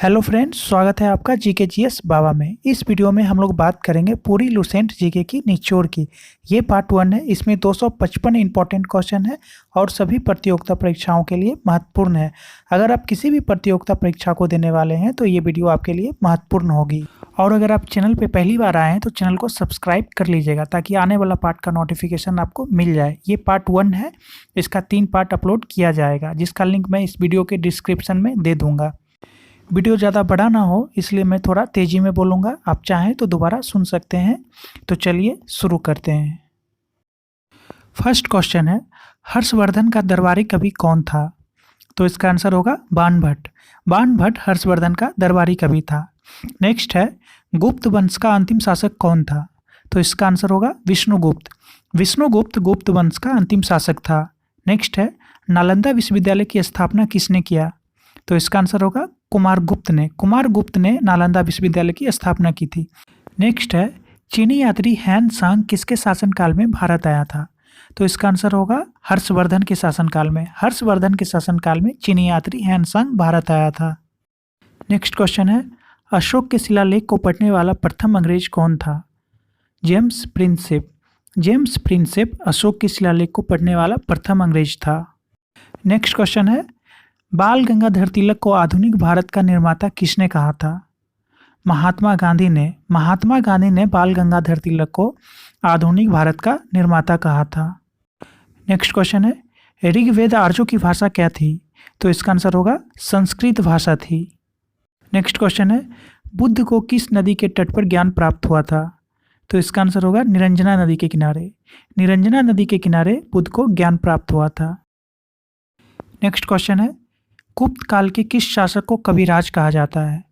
Hello friends, स्वागत है आपका जीके जीएस बाबा में। इस वीडियो में हम लोग बात करेंगे पूरी लुसेंट जीके की निचोड़ की। ये पार्ट 1 है। इसमें 255 इंपॉर्टेंट क्वेश्चन है और सभी प्रतियोगिता परीक्षाओं के लिए महत्वपूर्ण है। अगर आप किसी भी प्रतियोगिता परीक्षा को देने वाले हैं तो ये वीडियो आपके लिए महत्वपूर्ण होगी। और अगर आप चैनल पे पहली बार आए हैं तो चैनल को सब्सक्राइब कर लीजिएगा ताकि आने वाला पार्ट का नोटिफिकेशन आपको मिल जाए। ये पार्ट 1 है, इसका 3 पार्ट अपलोड किया जाएगा जिसका लिंक मैं इस वीडियो के डिस्क्रिप्शन में दे दूँगा। वीडियो ज़्यादा बड़ा ना हो इसलिए मैं थोड़ा तेज़ी में बोलूँगा, आप चाहें तो दोबारा सुन सकते हैं। तो चलिए शुरू करते हैं। फर्स्ट क्वेश्चन है, हर्षवर्धन का दरबारी कवि कौन था? तो इसका आंसर होगा बाणभट्ट। बाणभट्ट हर्षवर्धन का दरबारी कवि था। नेक्स्ट है, गुप्त वंश का अंतिम शासक कौन था? तो इसका आंसर होगा विष्णुगुप्त। विष्णुगुप्त गुप्त वंश का अंतिम शासक था। नेक्स्ट है, नालंदा विश्वविद्यालय की स्थापना किसने किया? तो इसका आंसर होगा कुमारगुप्त ने। कुमारगुप्त ने नालंदा विश्वविद्यालय की स्थापना की थी। नेक्स्ट है, चीनी यात्री हैन सांग किसके शासनकाल में भारत आया था? तो इसका आंसर होगा हर्षवर्धन के शासनकाल में। हर्षवर्धन के शासनकाल में चीनी यात्री हैन सांग भारत आया था। नेक्स्ट क्वेश्चन है, अशोक के शिलालेख को पढ़ने वाला प्रथम अंग्रेज कौन था? James Prinsep. James Prinsep Ashok के शिलालेख को पढ़ने वाला प्रथम अंग्रेज था। नेक्स्ट क्वेश्चन है, बाल गंगाधर तिलक को आधुनिक भारत का निर्माता किसने कहा था? महात्मा गांधी ने। महात्मा गांधी ने बाल गंगाधर तिलक को आधुनिक भारत का निर्माता कहा था। नेक्स्ट क्वेश्चन है, ऋग्वेद आर्यों की भाषा क्या थी? तो इसका आंसर होगा संस्कृत भाषा थी। नेक्स्ट क्वेश्चन है, बुद्ध को किस नदी के तट पर ज्ञान प्राप्त हुआ था? तो इसका आंसर होगा निरंजना नदी के किनारे। निरंजना नदी के किनारे बुद्ध को ज्ञान प्राप्त हुआ था। नेक्स्ट क्वेश्चन है, गुप्त काल के किस शासक को कविराज कहा जाता है?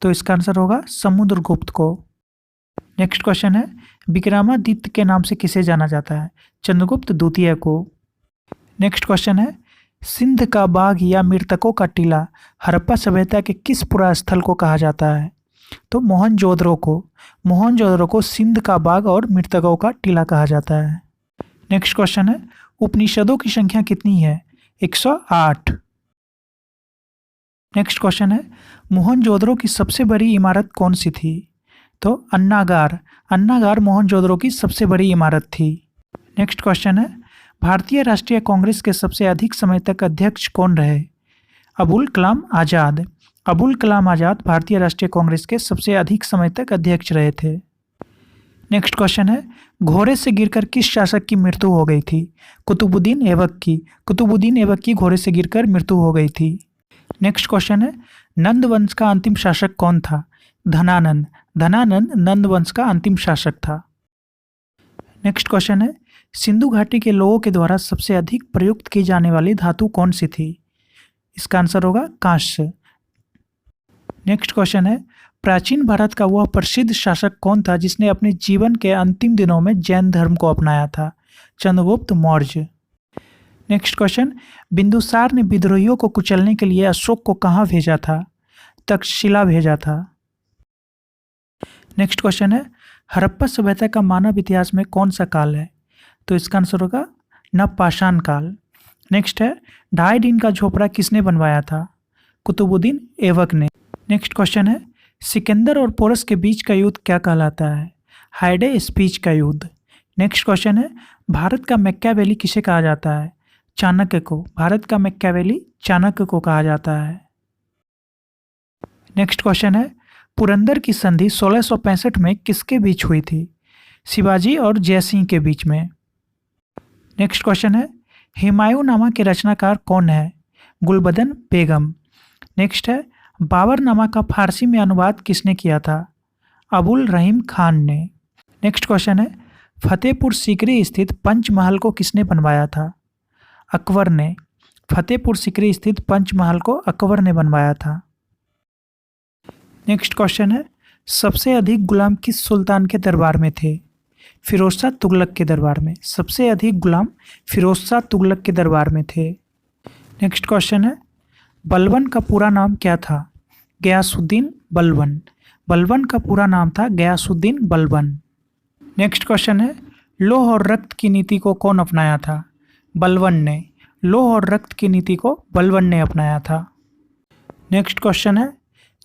तो इसका आंसर होगा समुद्रगुप्त को। नेक्स्ट क्वेश्चन है, विक्रमादित्य के नाम से किसे जाना जाता है? चंद्रगुप्त द्वितीय को। नेक्स्ट क्वेश्चन है, सिंध का बाघ या मृतकों का टीला हड़प्पा सभ्यता के किस पुरास्थल को कहा जाता है? तो मोहनजोदड़ो को। मोहनजोदड़ो को सिंध का बाघ और मृतकों का टीला कहा जाता है। नेक्स्ट क्वेश्चन है, उपनिषदों की संख्या कितनी है? 108। नेक्स्ट क्वेश्चन है, मोहनजोदड़ो की सबसे बड़ी इमारत कौन सी थी? तो अन्नागार। अन्नागार मोहनजोदड़ो की सबसे बड़ी इमारत थी। नेक्स्ट क्वेश्चन है, भारतीय राष्ट्रीय कांग्रेस के सबसे अधिक समय तक अध्यक्ष कौन रहे? अबुल कलाम आज़ाद। अबुल कलाम आज़ाद भारतीय राष्ट्रीय कांग्रेस के सबसे अधिक समय तक अध्यक्ष रहे थे। नेक्स्ट क्वेश्चन है, घोड़े से गिरकर किस शासक की मृत्यु हो गई थी? कुतुबुद्दीन ऐबक की। कुतुबुद्दीन ऐबक की घोड़े से गिरकर मृत्यु हो गई थी। नेक्स्ट क्वेश्चन है, नंद वंश का अंतिम शासक कौन था? धनानंद। धनानंद नंद वंश का अंतिम शासक था। नेक्स्ट क्वेश्चन है, सिंधु घाटी के लोगों के द्वारा सबसे अधिक प्रयुक्त की जाने वाली धातु कौन सी थी? इसका आंसर होगा कांस्य। नेक्स्ट क्वेश्चन है, प्राचीन भारत का वह प्रसिद्ध शासक कौन था जिसने अपने जीवन के अंतिम दिनों में जैन धर्म को अपनाया था? चंद्रगुप्त मौर्य। नेक्स्ट क्वेश्चन, बिंदुसार ने विद्रोहियों को कुचलने के लिए अशोक को कहाँ भेजा था? तक्षशिला भेजा था। नेक्स्ट क्वेश्चन है, हड़प्पा सभ्यता का मानव इतिहास में कौन सा काल है? तो इसका आंसर होगा नवपाषाण काल। नेक्स्ट है, 2.5 दिन का झोपड़ा किसने बनवाया था? कुतुबुद्दीन ऐबक ने। नेक्स्ट क्वेश्चन है, सिकंदर और पोरस के बीच का युद्ध क्या कहलाता है? हाइडे स्पीच का युद्ध। नेक्स्ट क्वेश्चन है, भारत का मैकियावेली किसे कहा जाता है? चाणक्य को। भारत का मैकियावेली चाणक्य को कहा जाता है। नेक्स्ट क्वेश्चन है, पुरंदर की संधि 1665 में किसके बीच हुई थी? शिवाजी और जयसिंह के बीच में। नेक्स्ट क्वेश्चन है, हुमायूंनामा के रचनाकार कौन है? गुलबदन बेगम। नेक्स्ट है, बाबरनामा का फारसी में अनुवाद किसने किया था? अबुल रहीम खान ने। नेक्स्ट क्वेश्चन है, फतेहपुर सीकरी स्थित पंचमहल को किसने बनवाया था? अकबर ने। फतेहपुर सीकरी स्थित पंचमहल को अकबर ने बनवाया था। नेक्स्ट क्वेश्चन है, सबसे अधिक गुलाम किस सुल्तान के दरबार में थे? फिरोज शाह तुगलक के दरबार में। सबसे अधिक गुलाम फिरोज शाह तुगलक के दरबार में थे। नेक्स्ट क्वेश्चन है, बलबन का पूरा नाम क्या था? गयासुद्दीन बलबन। बलबन का पूरा नाम था गयासुद्दीन बलबन। नेक्स्ट क्वेश्चन है, लौह और रक्त की नीति को कौन अपनाया था? बलबन ने। लौह और रक्त की नीति को बलबन ने अपनाया था। नेक्स्ट क्वेश्चन है,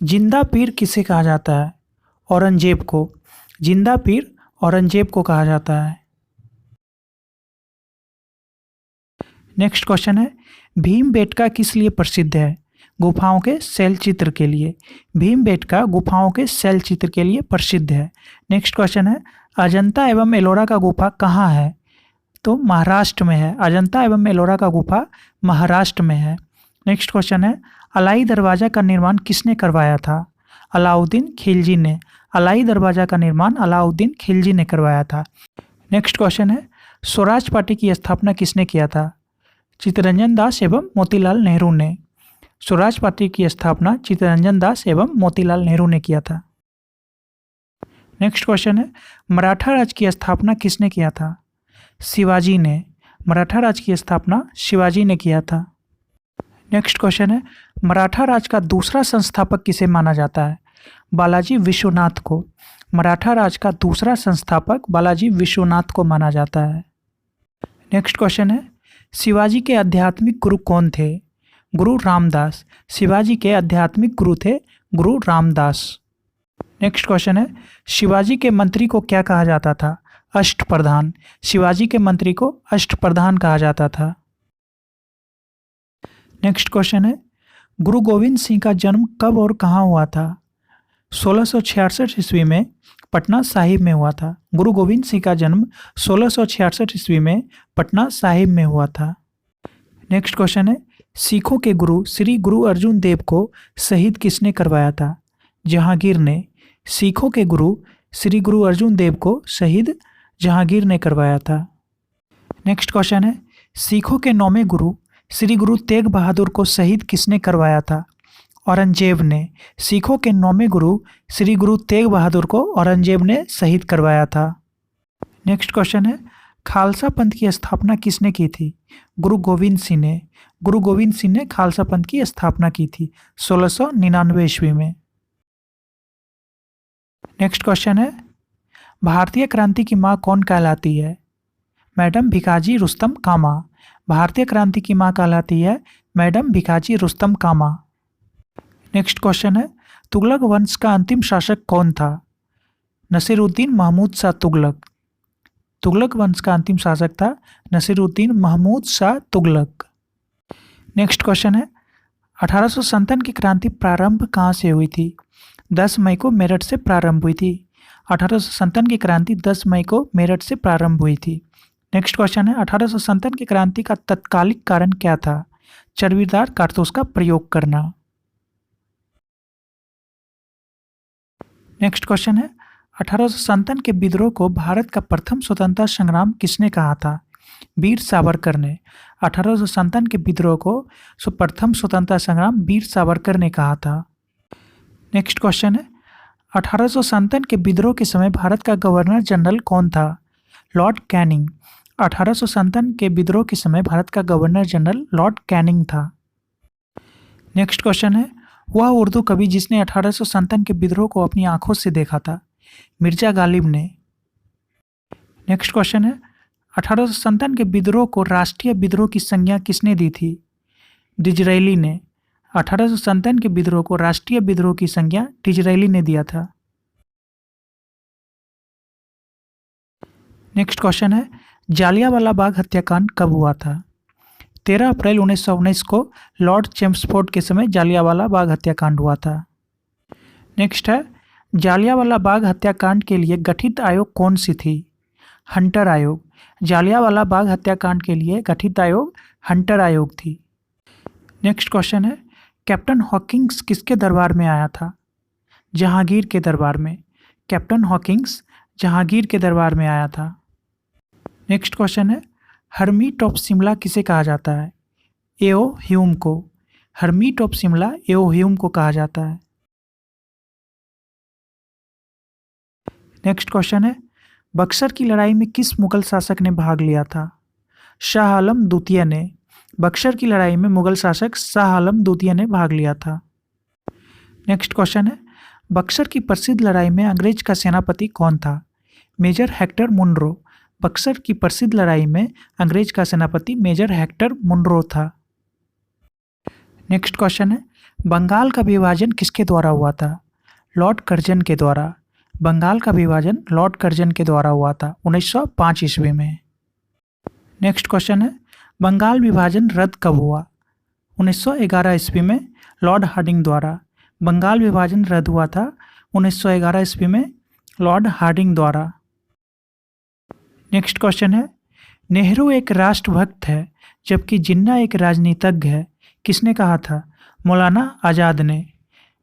जिंदा पीर किसे कहा जाता है? औरंगजेब को। जिंदा पीर औरंगजेब को कहा जाता है। नेक्स्ट क्वेश्चन है, भीमबेटका किस लिए प्रसिद्ध है? गुफाओं के शैल चित्र के लिए। भीमबेटका गुफाओं के शैल चित्र के लिए प्रसिद्ध है। नेक्स्ट क्वेश्चन है, अजंता एवं एलोरा का गुफा कहाँ है? तो महाराष्ट्र में है। अजंता एवं एलोरा का गुफा महाराष्ट्र में है। नेक्स्ट क्वेश्चन है, अलाई दरवाजा का निर्माण किसने करवाया था? अलाउद्दीन खिलजी ने। अलाई दरवाजा का निर्माण अलाउद्दीन खिलजी ने करवाया था। नेक्स्ट क्वेश्चन है, स्वराज पार्टी की स्थापना किसने किया था? चित्तरंजन दास एवं मोतीलाल नेहरू ने। स्वराज पार्टी की स्थापना चित्तरंजन दास एवं मोतीलाल नेहरू ने किया था। नेक्स्ट क्वेश्चन है, मराठा राज्य की स्थापना किसने किया था? शिवाजी ने। मराठा राज्य की स्थापना शिवाजी ने किया था। नेक्स्ट क्वेश्चन है, मराठा राज्य का दूसरा संस्थापक किसे माना जाता है? बालाजी विश्वनाथ को। मराठा राज्य का दूसरा संस्थापक बालाजी विश्वनाथ को माना जाता है। नेक्स्ट क्वेश्चन है, शिवाजी के आध्यात्मिक गुरु कौन थे? गुरु रामदास। शिवाजी के आध्यात्मिक गुरु थे गुरु रामदास। नेक्स्ट क्वेश्चन है, शिवाजी के मंत्री को क्या कहा जाता था? अष्टप्रधान। शिवाजी के मंत्री को अष्टप्रधान कहा जाता था। नेक्स्ट क्वेश्चन है, गुरु गोविंद सिंह का जन्म कब और कहाँ हुआ था? 1666 ईस्वी में पटना साहिब में हुआ था। गुरु गोविंद सिंह का जन्म 1666 ईस्वी में पटना साहिब में हुआ था। नेक्स्ट क्वेश्चन है, सिखों के गुरु श्री गुरु अर्जुन देव को शहीद किसने करवाया था? जहांगीर ने। सिखों के गुरु श्री गुरु अर्जुन देव को शहीद जहांगीर ने करवाया था। नेक्स्ट क्वेश्चन है, सिखों के 9वें गुरु श्री गुरु तेग बहादुर को शहीद किसने करवाया था? औरंगजेब ने। सिखों के 9वें गुरु श्री गुरु तेग बहादुर को औरंगजेब ने शहीद करवाया था। नेक्स्ट क्वेश्चन है, खालसा पंथ की स्थापना किसने की थी? गुरु गोविंद सिंह ने। गुरु गोविंद सिंह ने खालसा पंथ की स्थापना की थी 1699 ईस्वी में। नेक्स्ट क्वेश्चन है, भारतीय क्रांति की माँ कौन कहलाती है? मैडम भिकाजी रुस्तम कामा। भारतीय क्रांति की माँ कहलाती है मैडम भिकाजी रुस्तम कामा। नेक्स्ट क्वेश्चन है, तुगलक वंश का अंतिम शासक कौन था? नसीरुद्दीन महमूद शाह तुगलक। तुगलक वंश का अंतिम शासक था नसीरुद्दीन महमूद शाह तुगलक। नेक्स्ट क्वेश्चन है, 1857 की क्रांति प्रारंभ कहाँ से हुई थी? 10 मई को मेरठ से प्रारंभ हुई थी। 1857 की क्रांति 10 मई को मेरठ से प्रारंभ हुई थी। नेक्स्ट क्वेश्चन है, 1857 की क्रांति का तत्कालिक कारण क्या था? चर्बीदार कारतूस का प्रयोग करना। नेक्स्ट क्वेश्चन है, 1857 के विद्रोह को भारत का प्रथम स्वतंत्रता संग्राम किसने कहा था? वीर सावरकर ने। 1857 के विद्रोह को प्रथम स्वतंत्रता संग्राम वीर सावरकर ने कहा था। नेक्स्ट क्वेश्चन है, 1857 के विद्रोह के समय भारत का गवर्नर जनरल कौन था? Lord Canning. 1857 के विद्रोह के समय भारत का गवर्नर जनरल लॉर्ड कैनिंग था। नेक्स्ट क्वेश्चन है, वह उर्दू कवि जिसने 1857 के विद्रोह को अपनी आंखों से देखा था? मिर्जा गालिब ने। नेक्स्ट क्वेश्चन है, 1857 के विद्रोह को राष्ट्रीय विद्रोह की संज्ञा किसने दी थी? डिजरैली ने। 1857 के विद्रोह को राष्ट्रीय विद्रोह की संज्ञा डिजरैली ने दिया था। नेक्स्ट क्वेश्चन है, जालियांवाला बाग हत्याकांड कब हुआ था? 13 अप्रैल 1919 को लॉर्ड चेम्सफोर्ड के समय जालियांवाला बाग हत्याकांड हुआ था। नेक्स्ट है, जालियांवाला बाग हत्याकांड के लिए गठित आयोग कौन सी थी? हंटर आयोग। जालियांवाला बाग हत्याकांड के लिए गठित आयोग हंटर आयोग थी। नेक्स्ट क्वेश्चन है, कैप्टन हॉकिंग्स किसके दरबार में आया था? जहांगीर के दरबार में। कैप्टन हॉकिंग्स जहांगीर के दरबार में आया था। नेक्स्ट क्वेश्चन है, हर्मीट ऑफ शिमला किसे कहा जाता है? एओ ह्यूम को। Hermite of Shimla AO Hume को कहा जाता है। नेक्स्ट क्वेश्चन है, बक्सर की लड़ाई में किस मुगल शासक ने भाग लिया था? शाह आलम द्वितीय ने। बक्सर की लड़ाई में मुगल शासक शाह आलम द्वितीय ने भाग लिया था। नेक्स्ट क्वेश्चन है, बक्सर की प्रसिद्ध लड़ाई में अंग्रेज का सेनापति कौन था? Major Hector Munro. बक्सर की प्रसिद्ध लड़ाई में अंग्रेज का सेनापति मेजर हेक्टर मुनरो था। नेक्स्ट क्वेश्चन है, बंगाल का विभाजन किसके द्वारा हुआ था? लॉर्ड कर्जन के द्वारा। बंगाल का विभाजन लॉर्ड कर्जन के द्वारा हुआ था 1905 ईस्वी में। नेक्स्ट क्वेश्चन है, बंगाल विभाजन रद्द कब हुआ? 1911 ईस्वी में लॉर्ड हार्डिंग द्वारा। बंगाल विभाजन रद्द हुआ था 1911 ईस्वी में लॉर्ड हार्डिंग द्वारा। नेक्स्ट क्वेश्चन है, नेहरू एक राष्ट्रभक्त है जबकि जिन्ना एक राजनीतिज्ञ है, किसने कहा था? मौलाना आज़ाद ने।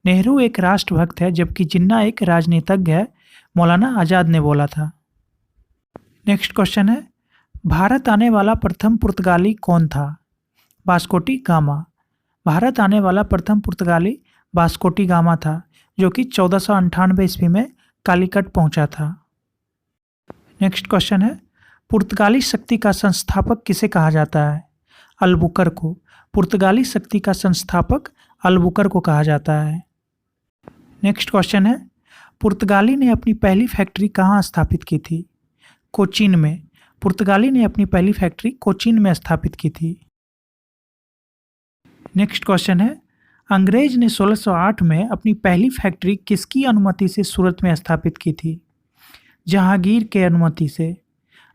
नेहरू एक राष्ट्रभक्त है जबकि जिन्ना एक राजनीतिज्ञ है, मौलाना आज़ाद ने बोला था। नेक्स्ट क्वेश्चन है, भारत आने वाला प्रथम पुर्तगाली कौन था? Vasco D gamma. भारत आने वाला प्रथम पुर्तगाली वास्को डी गामा था, जो कि 1498 ईस्वी में कालीकट पहुंचा था। नेक्स्ट क्वेश्चन है, पुर्तगाली शक्ति का संस्थापक किसे कहा जाता है? अल्बुकर को। पुर्तगाली शक्ति का संस्थापक अल्बुकर को कहा जाता है। नेक्स्ट क्वेश्चन है, पुर्तगाली ने अपनी पहली फैक्ट्री कहाँ स्थापित की थी? कोचीन में। पुर्तगाली ने अपनी पहली फैक्ट्री कोचीन में स्थापित की थी। नेक्स्ट क्वेश्चन है, अंग्रेज ने 1608 में अपनी पहली फैक्ट्री किसकी अनुमति से सूरत में स्थापित की थी? जहांगीर के अनुमति से।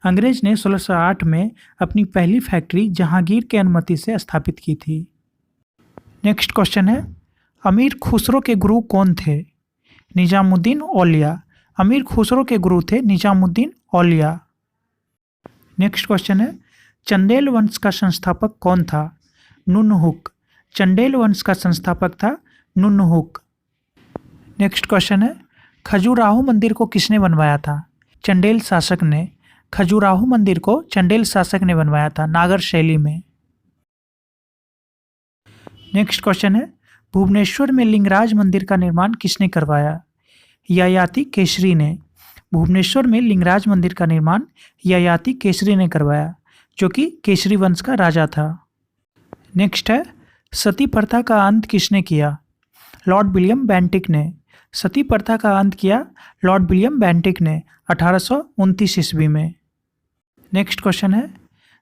अंग्रेज ने 1608 में अपनी पहली फैक्ट्री जहांगीर के अनुमति से स्थापित की थी। नेक्स्ट क्वेश्चन है, अमीर खुसरो के गुरु कौन थे? निजामुद्दीन औलिया। अमीर खुसरो के गुरु थे निजामुद्दीन औलिया। नेक्स्ट क्वेश्चन है, चंदेल वंश का संस्थापक कौन था? नुनहुक। चंदेल वंश का संस्थापक था नुनहुक। नेक्स्ट क्वेश्चन है, खजुराहो मंदिर को किसने बनवाया था? चंदेल शासक ने। खजुराहो मंदिर को चंदेल शासक ने बनवाया था नागर शैली में। नेक्स्ट क्वेश्चन है, भुवनेश्वर में लिंगराज मंदिर का निर्माण किसने करवाया? ययाति केसरी ने। भुवनेश्वर में लिंगराज मंदिर का निर्माण ययाति केसरी ने करवाया, जो कि केसरी वंश का राजा था। नेक्स्ट है, सती प्रथा का अंत किसने किया? लॉर्ड विलियम बेंटिक ने। सती प्रथा का अंत किया लॉर्ड विलियम बेंटिक ने 1829 ईस्वी में। नेक्स्ट क्वेश्चन है,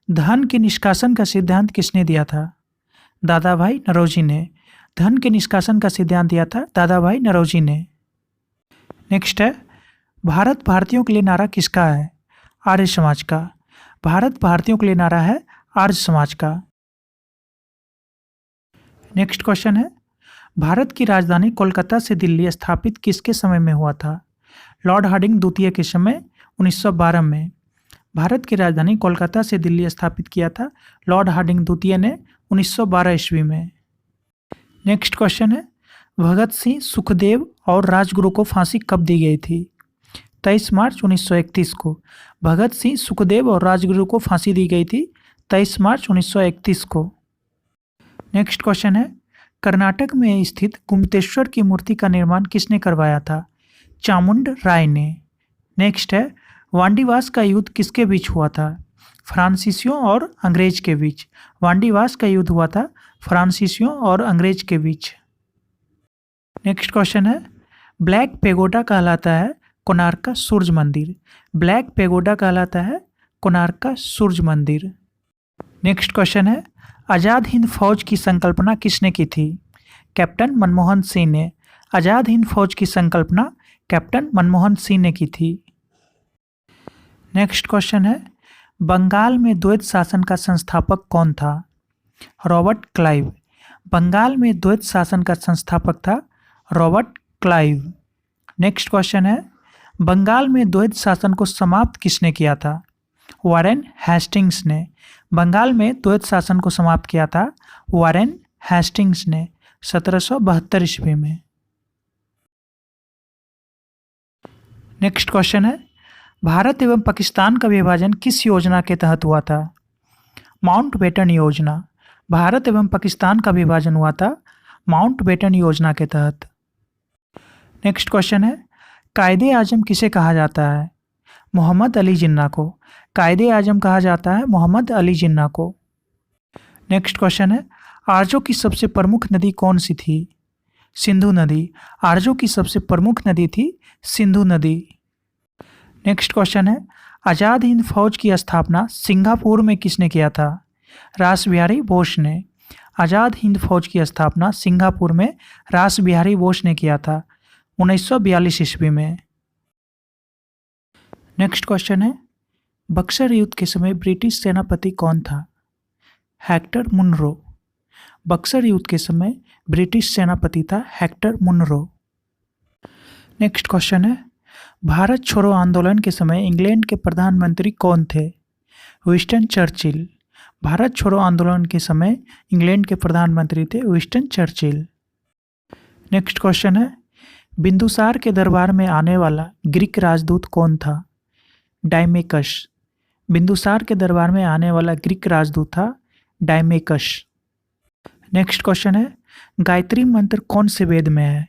धन के निष्कासन का सिद्धांत किसने दिया था? दादा भाई नौरोजी ने। धन के निष्कासन का सिद्धांत दिया था दादा भाई नौरोजी ने। नेक्स्ट है, भारत भारतीयों के लिए नारा किसका है? आर्य समाज का। भारत भारतीयों के लिए नारा है आर्य समाज का। नेक्स्ट क्वेश्चन है, भारत की राजधानी कोलकाता से दिल्ली स्थापित किसके समय में हुआ था? लॉर्ड हार्डिंग द्वितीय के समय 1912 में। भारत की राजधानी कोलकाता से दिल्ली स्थापित किया था लॉर्ड हार्डिंग द्वितीय ने 1912 ईस्वी में। नेक्स्ट क्वेश्चन है, भगत सिंह, सुखदेव और राजगुरु को फांसी कब दी गई थी? 23 मार्च 1931 को। भगत सिंह, सुखदेव और राजगुरु को फांसी दी गई थी 23 मार्च 1931 को। नेक्स्ट क्वेश्चन है, कर्नाटक में स्थित गुम्तेश्वर की मूर्ति का निर्माण किसने करवाया था? चामुंड राय ने। नेक्स्ट है, वांडीवास का युद्ध किसके बीच हुआ था? फ्रांसीसियों और अंग्रेज के बीच। वांडीवास का युद्ध हुआ था फ्रांसीसियों और अंग्रेज के बीच। नेक्स्ट क्वेश्चन है, ब्लैक पेगोडा कहलाता है कोणार्क का सूर्य मंदिर। ब्लैक पेगोडा कहलाता है कोणार्क का सूर्य मंदिर। नेक्स्ट क्वेश्चन है, आज़ाद हिंद फौज की संकल्पना किसने की थी? कैप्टन मनमोहन सिंह ने। आज़ाद हिंद फौज की संकल्पना कैप्टन मनमोहन सिंह ने की थी। नेक्स्ट क्वेश्चन है, बंगाल में द्वैत शासन का संस्थापक कौन था? Robert Clive. बंगाल में द्वैत शासन का संस्थापक था रॉबर्ट क्लाइव। नेक्स्ट क्वेश्चन है, बंगाल में द्वैत शासन को समाप्त किसने किया था? वारेन हेस्टिंग्स ने। बंगाल में द्वैत शासन को समाप्त किया था वारेन हेस्टिंग्स ने 1772 ईस्वी में। नेक्स्ट क्वेश्चन है, भारत एवं पाकिस्तान का विभाजन किस योजना के तहत हुआ था? माउंटबेटन योजना। भारत एवं पाकिस्तान का विभाजन हुआ था माउंटबेटन योजना के तहत। नेक्स्ट क्वेश्चन है, कायदे आजम किसे कहा जाता है? मोहम्मद अली जिन्ना को। कायदे आजम कहा जाता है मोहम्मद अली जिन्ना को। नेक्स्ट क्वेश्चन है, आर्यों की सबसे प्रमुख नदी कौन सी थी? सिंधु नदी। आर्यों की सबसे प्रमुख नदी थी सिंधु नदी। नेक्स्ट क्वेश्चन है, आज़ाद हिंद फौज की स्थापना सिंगापुर में किसने किया था? रास बिहारी बोस ने। आज़ाद हिंद फौज की स्थापना सिंगापुर में रास बिहारी बोस ने किया था 1942 ईस्वी में। नेक्स्ट क्वेश्चन है, बक्सर युद्ध के समय ब्रिटिश सेनापति कौन था? Hector Munro. बक्सर युद्ध के समय ब्रिटिश सेनापति था हेक्टर मुनरो। नेक्स्ट क्वेश्चन है, भारत छोड़ो आंदोलन के समय इंग्लैंड के प्रधानमंत्री कौन थे? Winston Churchill. भारत छोड़ो आंदोलन के समय इंग्लैंड के प्रधानमंत्री थे विंस्टन चर्चिल। नेक्स्ट क्वेश्चन है, बिंदुसार के दरबार में आने वाला ग्रीक राजदूत कौन था? डायमेकस। बिंदुसार के दरबार में आने वाला ग्रीक राजदूत था डायमेकस। नेक्स्ट क्वेश्चन है, गायत्री मंत्र कौन से वेद में है?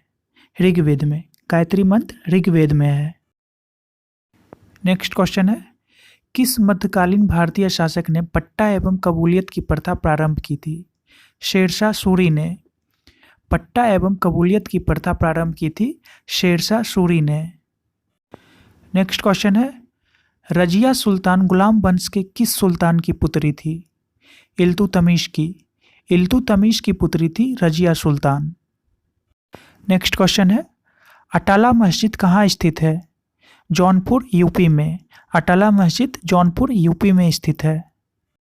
ऋग्वेद में। गायत्री मंत्र ऋग्वेद में है। नेक्स्ट क्वेश्चन है, किस मध्यकालीन भारतीय शासक ने पट्टा एवं कबूलियत की प्रथा प्रारंभ की थी? शेरशाह सूरी ने। पट्टा एवं कबूलियत की प्रथा प्रारंभ की थी शेरशाह सूरी ने। नेक्स्ट क्वेश्चन है, रजिया सुल्तान गुलाम वंश के किस सुल्तान की पुत्री थी? इल्तुतमिश की। इल्तुतमिश की पुत्री थी रजिया सुल्तान। नेक्स्ट क्वेश्चन है, अटाला मस्जिद कहाँ स्थित है? जौनपुर यूपी में। अटाला मस्जिद जौनपुर यूपी में स्थित है।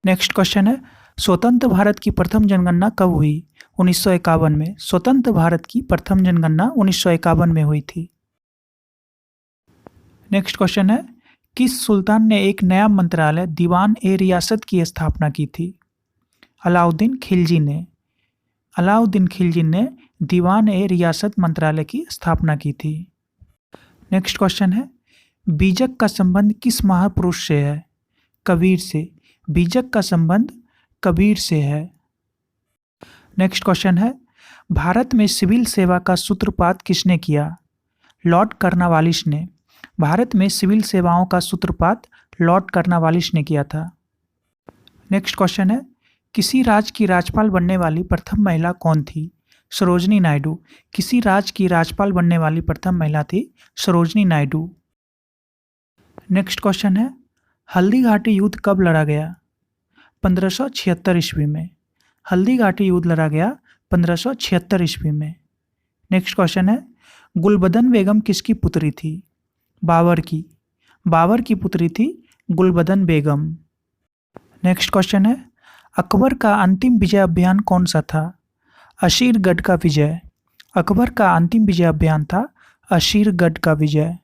नेक्स्ट क्वेश्चन है, स्वतंत्र भारत की प्रथम जनगणना कब हुई? 1951 में। स्वतंत्र भारत की प्रथम जनगणना 1951 में हुई थी। नेक्स्ट क्वेश्चन है, किस सुल्तान ने एक नया मंत्रालय दीवान ए रियासत की स्थापना की थी? अलाउद्दीन खिलजी ने। अलाउद्दीन खिलजी ने दीवान ए रियासत मंत्रालय की स्थापना की थी। नेक्स्ट क्वेश्चन है, बीजक का संबंध किस महापुरुष से है? कबीर से। बीजक का संबंध कबीर से है। नेक्स्ट क्वेश्चन है, भारत में सिविल सेवा का सूत्रपात किसने किया? लॉर्ड कर्नवालिस ने। भारत में सिविल सेवाओं का सूत्रपात लॉर्ड कर्नवालिस ने किया था। नेक्स्ट क्वेश्चन है, किसी राज्य की राज्यपाल बनने वाली प्रथम महिला कौन थी? सरोजनी नायडू। किसी राज्य की राज्यपाल बनने वाली प्रथम महिला थी सरोजनी नायडू। नेक्स्ट क्वेश्चन है, हल्दी घाटी युद्ध कब लड़ा गया? 1576 ईस्वी में। हल्दी घाटी युद्ध लड़ा गया 1576 ईस्वी में। नेक्स्ट क्वेश्चन है, गुलबदन बेगम किसकी पुत्री थी? बाबर की। बाबर की पुत्री थी गुलबदन बेगम। नेक्स्ट क्वेश्चन है, अकबर का अंतिम विजय अभियान कौन सा था? अशीरगढ़ का विजय। अकबर का अंतिम विजय अभियान था अशीरगढ़ का विजय।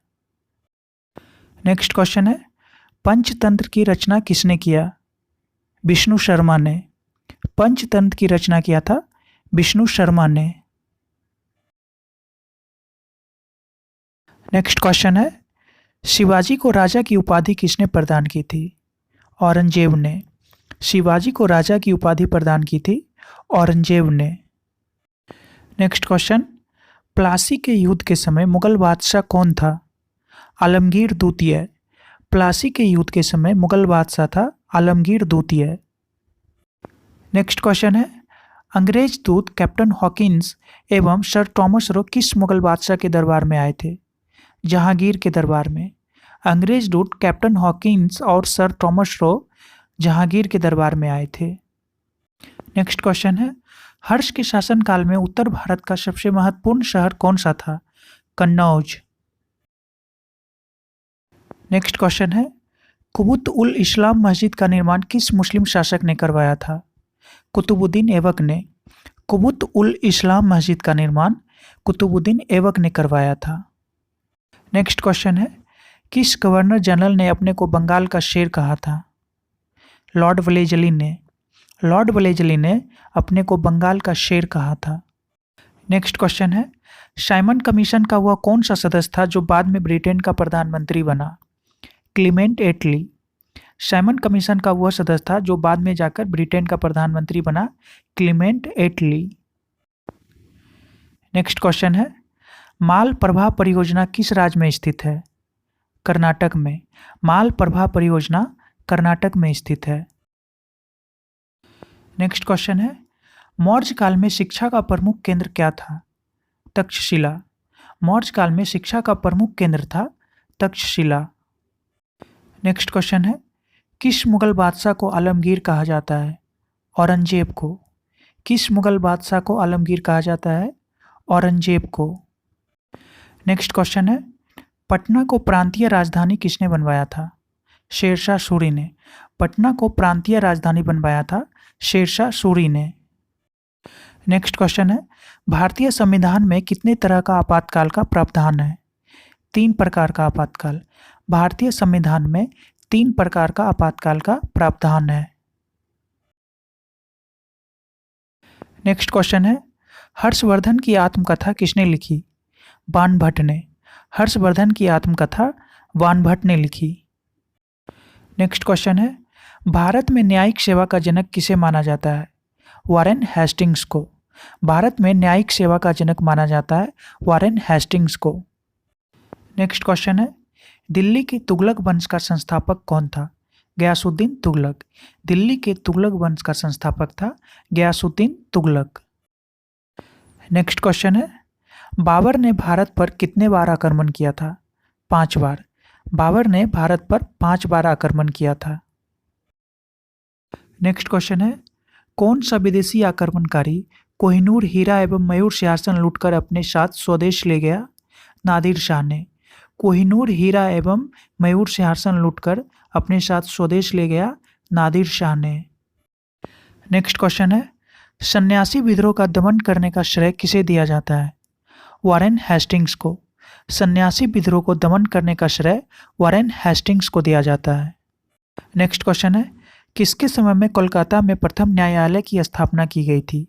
नेक्स्ट क्वेश्चन है, पंचतंत्र की रचना किसने किया? विष्णु शर्मा ने। पंचतंत्र की रचना किया था विष्णु शर्मा ने। नेक्स्ट क्वेश्चन है, शिवाजी को राजा की उपाधि किसने प्रदान की थी? औरंगजेब ने। शिवाजी को राजा की उपाधि प्रदान की थी औरंगजेब ने। नेक्स्ट क्वेश्चन, प्लासी के युद्ध के समय मुगल बादशाह कौन था? आलमगीर द्वितीय। प्लासी के युद्ध के समय मुगल बादशाह था आलमगीर द्वितीय। नेक्स्ट क्वेश्चन है, अंग्रेज दूत कैप्टन हॉकिंस एवं सर थॉमस रो किस मुगल बादशाह के दरबार में आए थे? जहांगीर के दरबार में। अंग्रेज दूत कैप्टन हॉकिंस और सर थॉमस रो जहांगीर के दरबार में आए थे। नेक्स्ट क्वेश्चन है, हर्ष के शासनकाल में उत्तर भारत का सबसे महत्वपूर्ण शहर कौन सा था? कन्नौज। नेक्स्ट क्वेश्चन है, कुतुब उल इस्लाम मस्जिद का निर्माण किस मुस्लिम शासक ने करवाया था? कुतुबुद्दीन ऐबक ने। कुतुब उल इस्लाम मस्जिद का निर्माण कुतुबुद्दीन ऐबक ने करवाया था। नेक्स्ट क्वेश्चन है, किस गवर्नर जनरल ने अपने को बंगाल का शेर कहा था? लॉर्ड वेलेस्ली ने। लॉर्ड वेलेस्ली ने अपने को बंगाल का शेर कहा था। नेक्स्ट क्वेश्चन है, साइमन कमीशन का वह कौन सा सदस्य था जो बाद में ब्रिटेन का प्रधानमंत्री बना? क्लीमेंट एटली। साइमन कमीशन का वह सदस्य था जो बाद में जाकर ब्रिटेन का प्रधानमंत्री बना, क्लीमेंट एटली। नेक्स्ट क्वेश्चन है, माल प्रभा परियोजना किस राज्य में स्थित है? कर्नाटक में। माल प्रभा परियोजना कर्नाटक में स्थित है। नेक्स्ट क्वेश्चन है, मौर्य काल में शिक्षा का प्रमुख केंद्र क्या था? तक्षशिला। मौर्य काल में शिक्षा का प्रमुख केंद्र था तक्षशिला। नेक्स्ट क्वेश्चन है, किस मुगल बादशाह को आलमगीर कहा जाता है? औरंगजेब को। किस मुगल बादशाह को आलमगीर कहा जाता है? औरंगजेब को। नेक्स्ट क्वेश्चन है, पटना को प्रांतीय राजधानी किसने बनवाया था? शेरशाह सूरी ने। पटना को प्रांतीय राजधानी बनवाया था शेरशाह सूरी ने। नेक्स्ट क्वेश्चन है, भारतीय संविधान में कितने तरह का आपातकाल का प्रावधान है? 3 प्रकार का आपातकाल। भारतीय संविधान में 3 प्रकार का आपातकाल का प्रावधान है। नेक्स्ट क्वेश्चन है, हर्षवर्धन की आत्मकथा किसने लिखी? बाणभट्ट ने। हर्षवर्धन की आत्मकथा बाणभट्ट ने लिखी। नेक्स्ट क्वेश्चन है, भारत में न्यायिक सेवा का जनक किसे माना जाता है? वॉरेन हेस्टिंग्स को। भारत में न्यायिक सेवा का जनक माना जाता है वॉरेन हेस्टिंग्स को। नेक्स्ट क्वेश्चन है, दिल्ली के तुगलक वंश का संस्थापक कौन था? गयासुद्दीन तुगलक। दिल्ली के तुगलक वंश का संस्थापक था गयासुद्दीन तुगलक। नेक्स्ट क्वेश्चन है, बाबर ने भारत पर कितने बार आक्रमण किया था? 5 बार। बाबर ने भारत पर 5 बार आक्रमण किया था। नेक्स्ट क्वेश्चन है, कौन सा विदेशी आक्रमणकारी कोहिनूर हीरा एवं मयूर सिंहासन लूटकर अपने साथ स्वदेश ले गया? नादिर शाह ने। कोहिनूर हीरा एवं मयूर सिंहासन लूटकर अपने साथ स्वदेश ले गया नादिर शाह ने। नेक्स्ट क्वेश्चन है, सन्यासी विद्रोह का दमन करने का श्रेय किसे दिया जाता है? वॉरेन हेस्टिंग्स को। सन्यासी विद्रोह को दमन करने का श्रेय वॉरेन हेस्टिंग्स को दिया जाता है। नेक्स्ट क्वेश्चन है, किसके समय में कोलकाता में प्रथम न्यायालय की स्थापना की गई थी?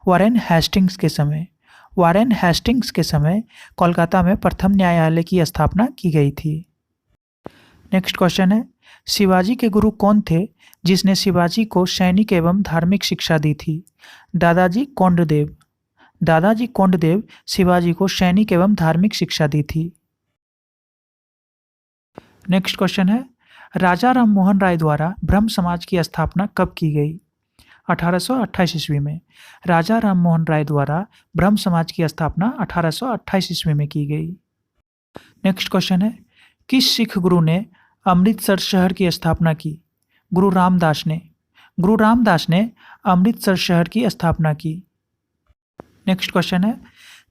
वॉरेन हेस्टिंग्स के समय। वॉरेन हेस्टिंग्स के समय कोलकाता में प्रथम न्यायालय की स्थापना की गई थी। नेक्स्ट क्वेश्चन है, शिवाजी के गुरु कौन थे जिसने शिवाजी को सैनिक एवं धार्मिक शिक्षा दी थी? दादाजी कोंडदेव। दादाजी कोंडदेव शिवाजी को सैनिक एवं धार्मिक शिक्षा दी थी। नेक्स्ट क्वेश्चन है, राजा राम मोहन राय द्वारा ब्रह्म समाज की स्थापना कब की गई? 1828 ईस्वी में। राजा राम मोहन राय द्वारा ब्रह्म समाज की स्थापना 1828 ईस्वी में की गई। नेक्स्ट क्वेश्चन है, किस सिख गुरु ने अमृतसर शहर की स्थापना की? गुरु रामदास ने। गुरु रामदास ने अमृतसर शहर की स्थापना की। नेक्स्ट क्वेश्चन है,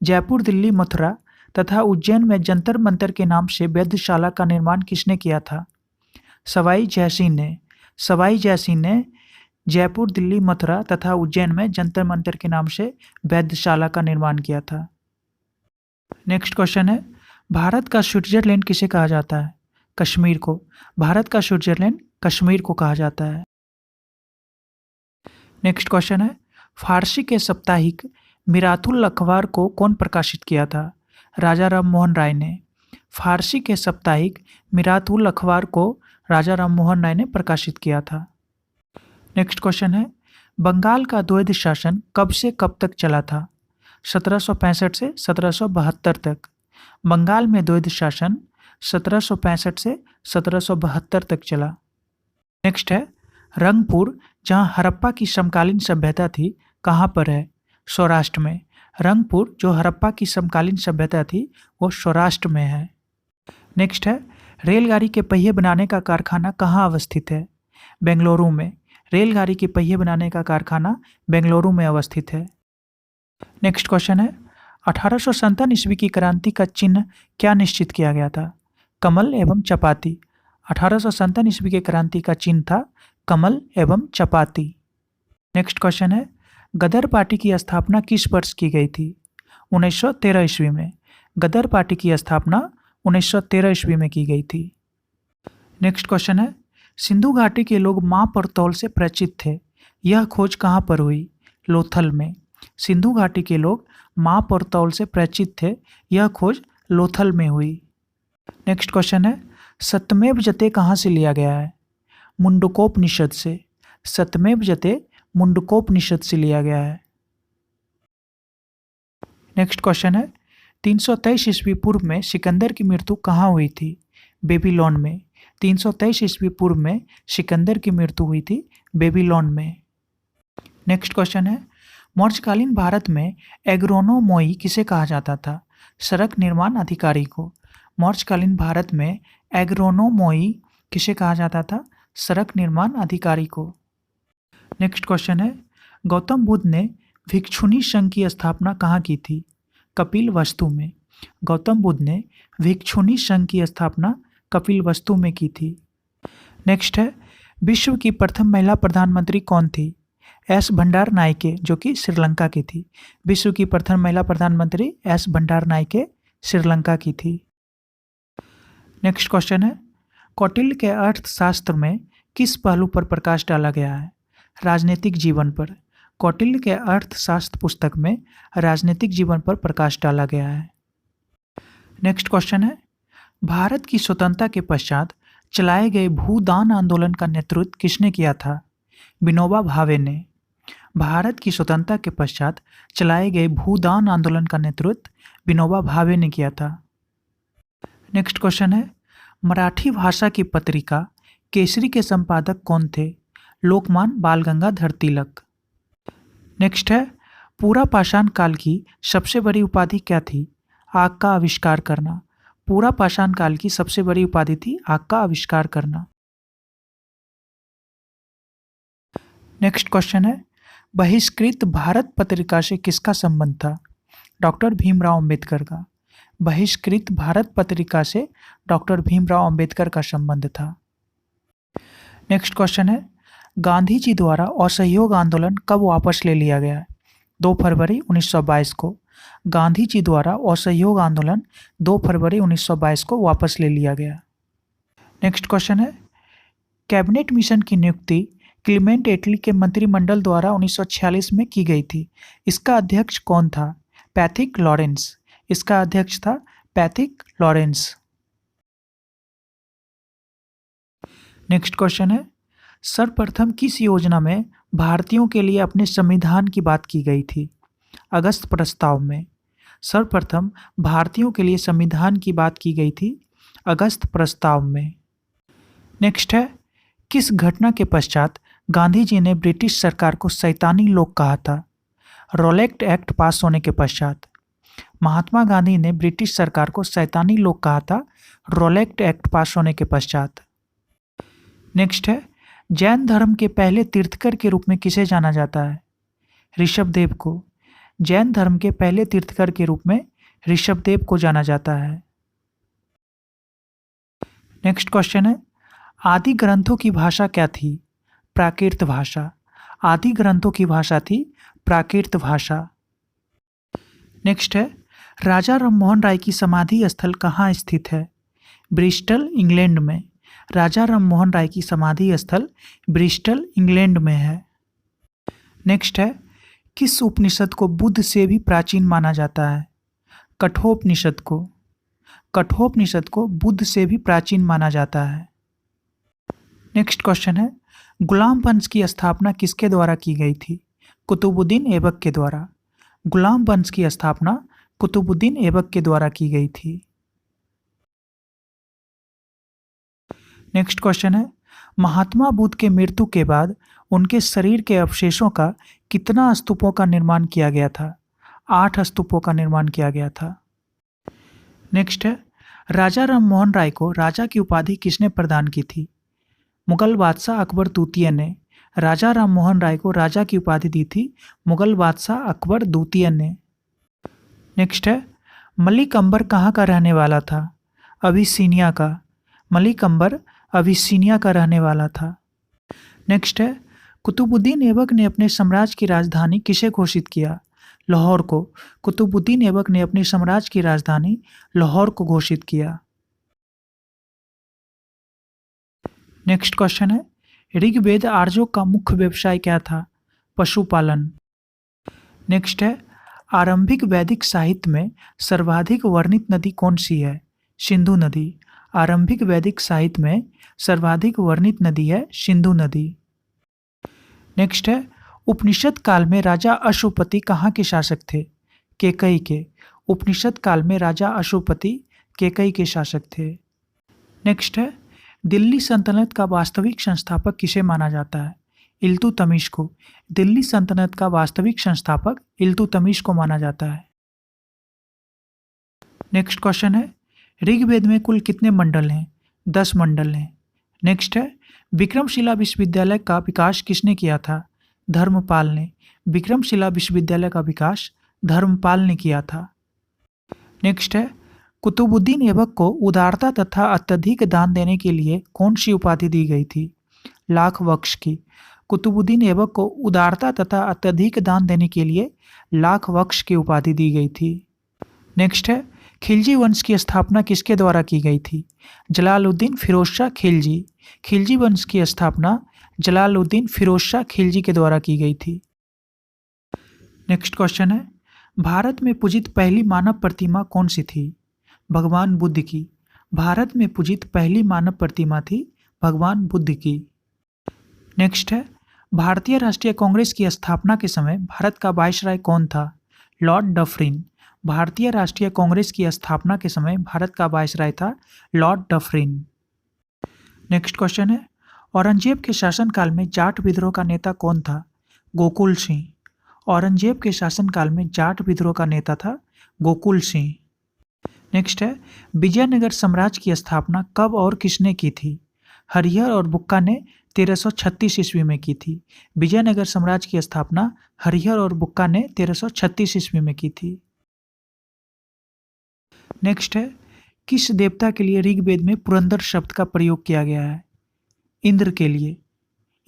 जयपुर, दिल्ली, मथुरा तथा उज्जैन में जंतर मंतर के नाम से वेधशाला का निर्माण किसने किया था? सवाई जयसिंह ने। सवाई जयसिंह ने जयपुर, दिल्ली, मथुरा तथा उज्जैन में जंतर मंतर के नाम से वेधशाला का निर्माण किया था। नेक्स्ट क्वेश्चन है, भारत का स्विट्जरलैंड किसे कहा जाता है? कश्मीर को। भारत का स्विट्जरलैंड कश्मीर को कहा जाता है। नेक्स्ट क्वेश्चन है, फारसी के साप्ताहिक मिरातुल अखबार को कौन प्रकाशित किया था? राजा राम मोहन राय ने। फारसी के साप्ताहिक मिरातुल अखबार को राजा राम मोहन राय ने प्रकाशित किया था। नेक्स्ट क्वेश्चन है, बंगाल का द्वैध शासन कब से कब तक चला था? 1765 से 1772 तक। बंगाल में द्वैध शासन 1765 से 1772 तक चला। नेक्स्ट है, रंगपुर जहां हड़प्पा की समकालीन सभ्यता थी कहाँ पर है? सौराष्ट्र में। रंगपुर जो हड़प्पा की समकालीन सभ्यता थी वो सौराष्ट्र में है। नेक्स्ट है, रेलगाड़ी के पहिए बनाने का कारखाना कहाँ अवस्थित है? बेंगलुरु में। रेलगाड़ी के पहिए बनाने का कारखाना बेंगलुरु में अवस्थित है। नेक्स्ट क्वेश्चन है, 1857 ईस्वी की क्रांति का चिन्ह क्या निश्चित किया गया था? कमल एवं चपाती। 1857 ईस्वी की क्रांति का चिन्ह था कमल एवं चपाती। नेक्स्ट क्वेश्चन है, गदर पार्टी की स्थापना किस वर्ष की गई थी? 1913 ईस्वी में। गदर पार्टी की स्थापना 1913 ईस्वी में की गई थी। नेक्स्ट क्वेश्चन है, सिंधु घाटी के लोग माँ पर तौल से परिचित थे, यह खोज कहाँ पर हुई? लोथल में। सिंधु घाटी के लोग माँ पर तौल से परिचित थे, यह खोज लोथल में हुई। नेक्स्ट क्वेश्चन है, सत्यमेव जयते कहाँ से लिया गया है? मुंडकोपनिषद से। सत्यमेव जयते मुंडकोपनिषद से लिया गया है। नेक्स्ट क्वेश्चन है, 323 ईस्वी पूर्व में सिकंदर की मृत्यु कहाँ हुई थी? बेबीलोन में। 323 ईस्वी पूर्व में सिकंदर की मृत्यु हुई थी बेबीलोन में। नेक्स्ट क्वेश्चन है, मौर्यकालीन भारत में एग्रोनोमोई किसे कहा जाता था? सड़क निर्माण अधिकारी को। मौर्यकालीन भारत में एग्रोनोमोई किसे कहा जाता था? सड़क निर्माण अधिकारी को। नेक्स्ट क्वेश्चन है, गौतम बुद्ध ने भिक्षुनी संघ की स्थापना कहाँ की थी? कपिलवस्तु में। गौतम बुद्ध ने भिक्षुनी संघ की स्थापना कपिलवस्तु में की थी। नेक्स्ट है, विश्व की प्रथम महिला प्रधानमंत्री कौन थी? एस भंडार नायके, जो कि श्रीलंका की थी। विश्व की प्रथम महिला प्रधानमंत्री एस भंडार नायके श्रीलंका की थी। नेक्स्ट क्वेश्चन है, कौटिल्य के अर्थशास्त्र में किस पहलू पर प्रकाश डाला गया है? राजनीतिक जीवन पर। कौटिल्य के अर्थशास्त्र पुस्तक में राजनीतिक जीवन पर प्रकाश डाला गया है। नेक्स्ट क्वेश्चन है, भारत की स्वतंत्रता के पश्चात चलाए गए भूदान आंदोलन का नेतृत्व किसने किया था? विनोबा भावे ने। भारत की स्वतंत्रता के पश्चात चलाए गए भूदान आंदोलन का नेतृत्व विनोबा भावे ने किया था। नेक्स्ट क्वेश्चन है, मराठी भाषा की पत्रिका केसरी के संपादक कौन थे? लोकमान बाल गंगाधर तिलक। नेक्स्ट है, पूरा पाषाण काल की सबसे बड़ी उपाधि क्या थी? आग का आविष्कार करना। पूरा पाषाण काल की सबसे बड़ी उपाधि थी आग का आविष्कार करना। नेक्स्ट क्वेश्चन है, बहिष्कृत भारत पत्रिका से किसका संबंध था? डॉक्टर भीमराव अंबेडकर का। बहिष्कृत भारत पत्रिका से डॉक्टर भीमराव अंबेडकर का संबंध था। नेक्स्ट क्वेश्चन है, गांधी जी द्वारा असहयोग आंदोलन कब वापस ले लिया गया? 2 फरवरी 1922 को। गांधी जी द्वारा असहयोग आंदोलन 2 फरवरी 1922 को वापस ले लिया गया। नेक्स्ट क्वेश्चन है, कैबिनेट मिशन की नियुक्ति क्लीमेंट एटली के मंत्रिमंडल द्वारा 1946 में की गई थी। इसका अध्यक्ष कौन था? Pethick Lawrence. इसका अध्यक्ष था पैथिक लॉरेंस। नेक्स्ट क्वेश्चन है, सर्वप्रथम किस योजना में भारतीयों के लिए अपने संविधान की बात की गई थी? अगस्त प्रस्ताव में। सर्वप्रथम भारतीयों के लिए संविधान की बात की गई थी अगस्त प्रस्ताव में। नेक्स्ट है, किस घटना के पश्चात गांधी जी ने ब्रिटिश सरकार को शैतानी लोग कहा था? रोलेक्ट एक्ट पास होने के पश्चात। महात्मा गांधी ने ब्रिटिश सरकार को शैतानी लोग कहा था रोलेक्ट एक्ट पास होने के पश्चात। नेक्स्ट है, जैन धर्म के पहले तीर्थकर के रूप में किसे जाना जाता है? ऋषभदेव को। जैन धर्म के पहले तीर्थकर के रूप में ऋषभदेव को जाना जाता है। नेक्स्ट क्वेश्चन है, आदि ग्रंथों की भाषा क्या थी? प्राकृत भाषा। आदि ग्रंथों की भाषा थी प्राकृत भाषा। नेक्स्ट है, राजा राममोहन राय की समाधि स्थल कहाँ स्थित है? ब्रिस्टल, इंग्लैंड में। राजा राममोहन राय की समाधि स्थल ब्रिस्टल, इंग्लैंड में है। नेक्स्ट है, किस उपनिषद को बुद्ध से भी प्राचीन माना जाता है? कठोपनिषद को। कठोपनिषद को बुद्ध से भी प्राचीन माना जाता है। नेक्स्ट क्वेश्चन है, गुलाम वंश की स्थापना किसके द्वारा की गई थी? कुतुबुद्दीन ऐबक के द्वारा। गुलाम वंश की स्थापना कुतुबुद्दीन ऐबक के द्वारा की गई थी। नेक्स्ट क्वेश्चन है, महात्मा बुद्ध के मृत्यु के बाद उनके शरीर के अवशेषों का कितना स्तूपों का निर्माण किया गया था? 8 स्तूपों का निर्माण किया गया था। नेक्स्ट है, राजा राममोहन राय को राजा की उपाधि किसने प्रदान की थी? मुगल बादशाह अकबर द्वितीय ने। राजा राममोहन राय को राजा की उपाधि दी थी मुगल बादशाह अकबर द्वितीय ने। नेक्स्ट है, मलिक अंबर कहाँ का रहने वाला था? अबिसिनिया का। मलिक अंबर अबिसिनिया का रहने वाला था। नेक्स्ट है, कुतुबुद्दीन ऐबक ने अपने साम्राज्य की राजधानी किसे घोषित किया? लाहौर को। कुतुबुद्दीन ऐबक ने अपने साम्राज्य की राजधानी लाहौर को घोषित किया। नेक्स्ट क्वेश्चन है, ऋग्वेद आर्यों का मुख्य व्यवसाय क्या था? पशुपालन। नेक्स्ट है, आरंभिक वैदिक साहित्य में सर्वाधिक वर्णित नदी कौन सी है? सिंधु नदी। आरंभिक वैदिक साहित्य में सर्वाधिक वर्णित नदी है सिंधु नदी। नेक्स्ट है, उपनिषद काल में राजा अशुपति कहाँ के शासक थे? केकई के। उपनिषद काल में राजा अशुपति केकई के शासक थे। नेक्स्ट है, दिल्ली सल्तनत का वास्तविक संस्थापक किसे माना जाता है? इल्तुतमिश को। दिल्ली सल्तनत का वास्तविक संस्थापक इल्तुतमिश को माना जाता है। नेक्स्ट क्वेश्चन है, ऋग्वेद में कुल कितने मंडल हैं? 10 मंडल हैं। नेक्स्ट है, विक्रमशिला विश्वविद्यालय का विकास किसने किया था? धर्मपाल ने। विक्रमशिला विश्वविद्यालय का विकास धर्मपाल ने किया था। नेक्स्ट है, कुतुबुद्दीन ऐबक को उदारता तथा अत्यधिक दान देने के लिए कौन सी उपाधि दी गई थी? लाख बख्श की। कुतुबुद्दीन ऐबक को उदारता तथा अत्यधिक दान देने के लिए लाख बख्श की उपाधि दी गई थी। नेक्स्ट है, खिलजी वंश की स्थापना किसके द्वारा की गई थी? जलालुद्दीन फिरोज शाह खिलजी। खिलजी वंश की स्थापना जलालुद्दीन फिरोज शाह खिलजी के द्वारा की गई थी। नेक्स्ट क्वेश्चन है, भारत में पूजित पहली मानव प्रतिमा कौन सी थी? भगवान बुद्ध की। भारत में पूजित पहली मानव प्रतिमा थी भगवान बुद्ध की। नेक्स्ट है, भारतीय राष्ट्रीय कांग्रेस की स्थापना के समय भारत का वायसराय कौन था? Lord Dufferin. भारतीय राष्ट्रीय कांग्रेस की स्थापना के समय भारत का वायसराय था लॉर्ड डफरिन। नेक्स्ट क्वेश्चन है, औरंगजेब के शासनकाल में जाट विद्रोह का नेता कौन था? गोकुल सिंह। औरंगजेब के शासनकाल में जाट विद्रोह का नेता था गोकुल सिंह। नेक्स्ट है, विजयनगर साम्राज्य की स्थापना कब और किसने की थी? हरिहर और बुक्का ने 1336 ईस्वी में की थी। विजयनगर साम्राज्य की स्थापना हरिहर और बुक्का ने 1336 ईस्वी में की थी। नेक्स्ट है, किस देवता के लिए ऋग्वेद में पुरंदर शब्द का प्रयोग किया गया है? इंद्र के लिए।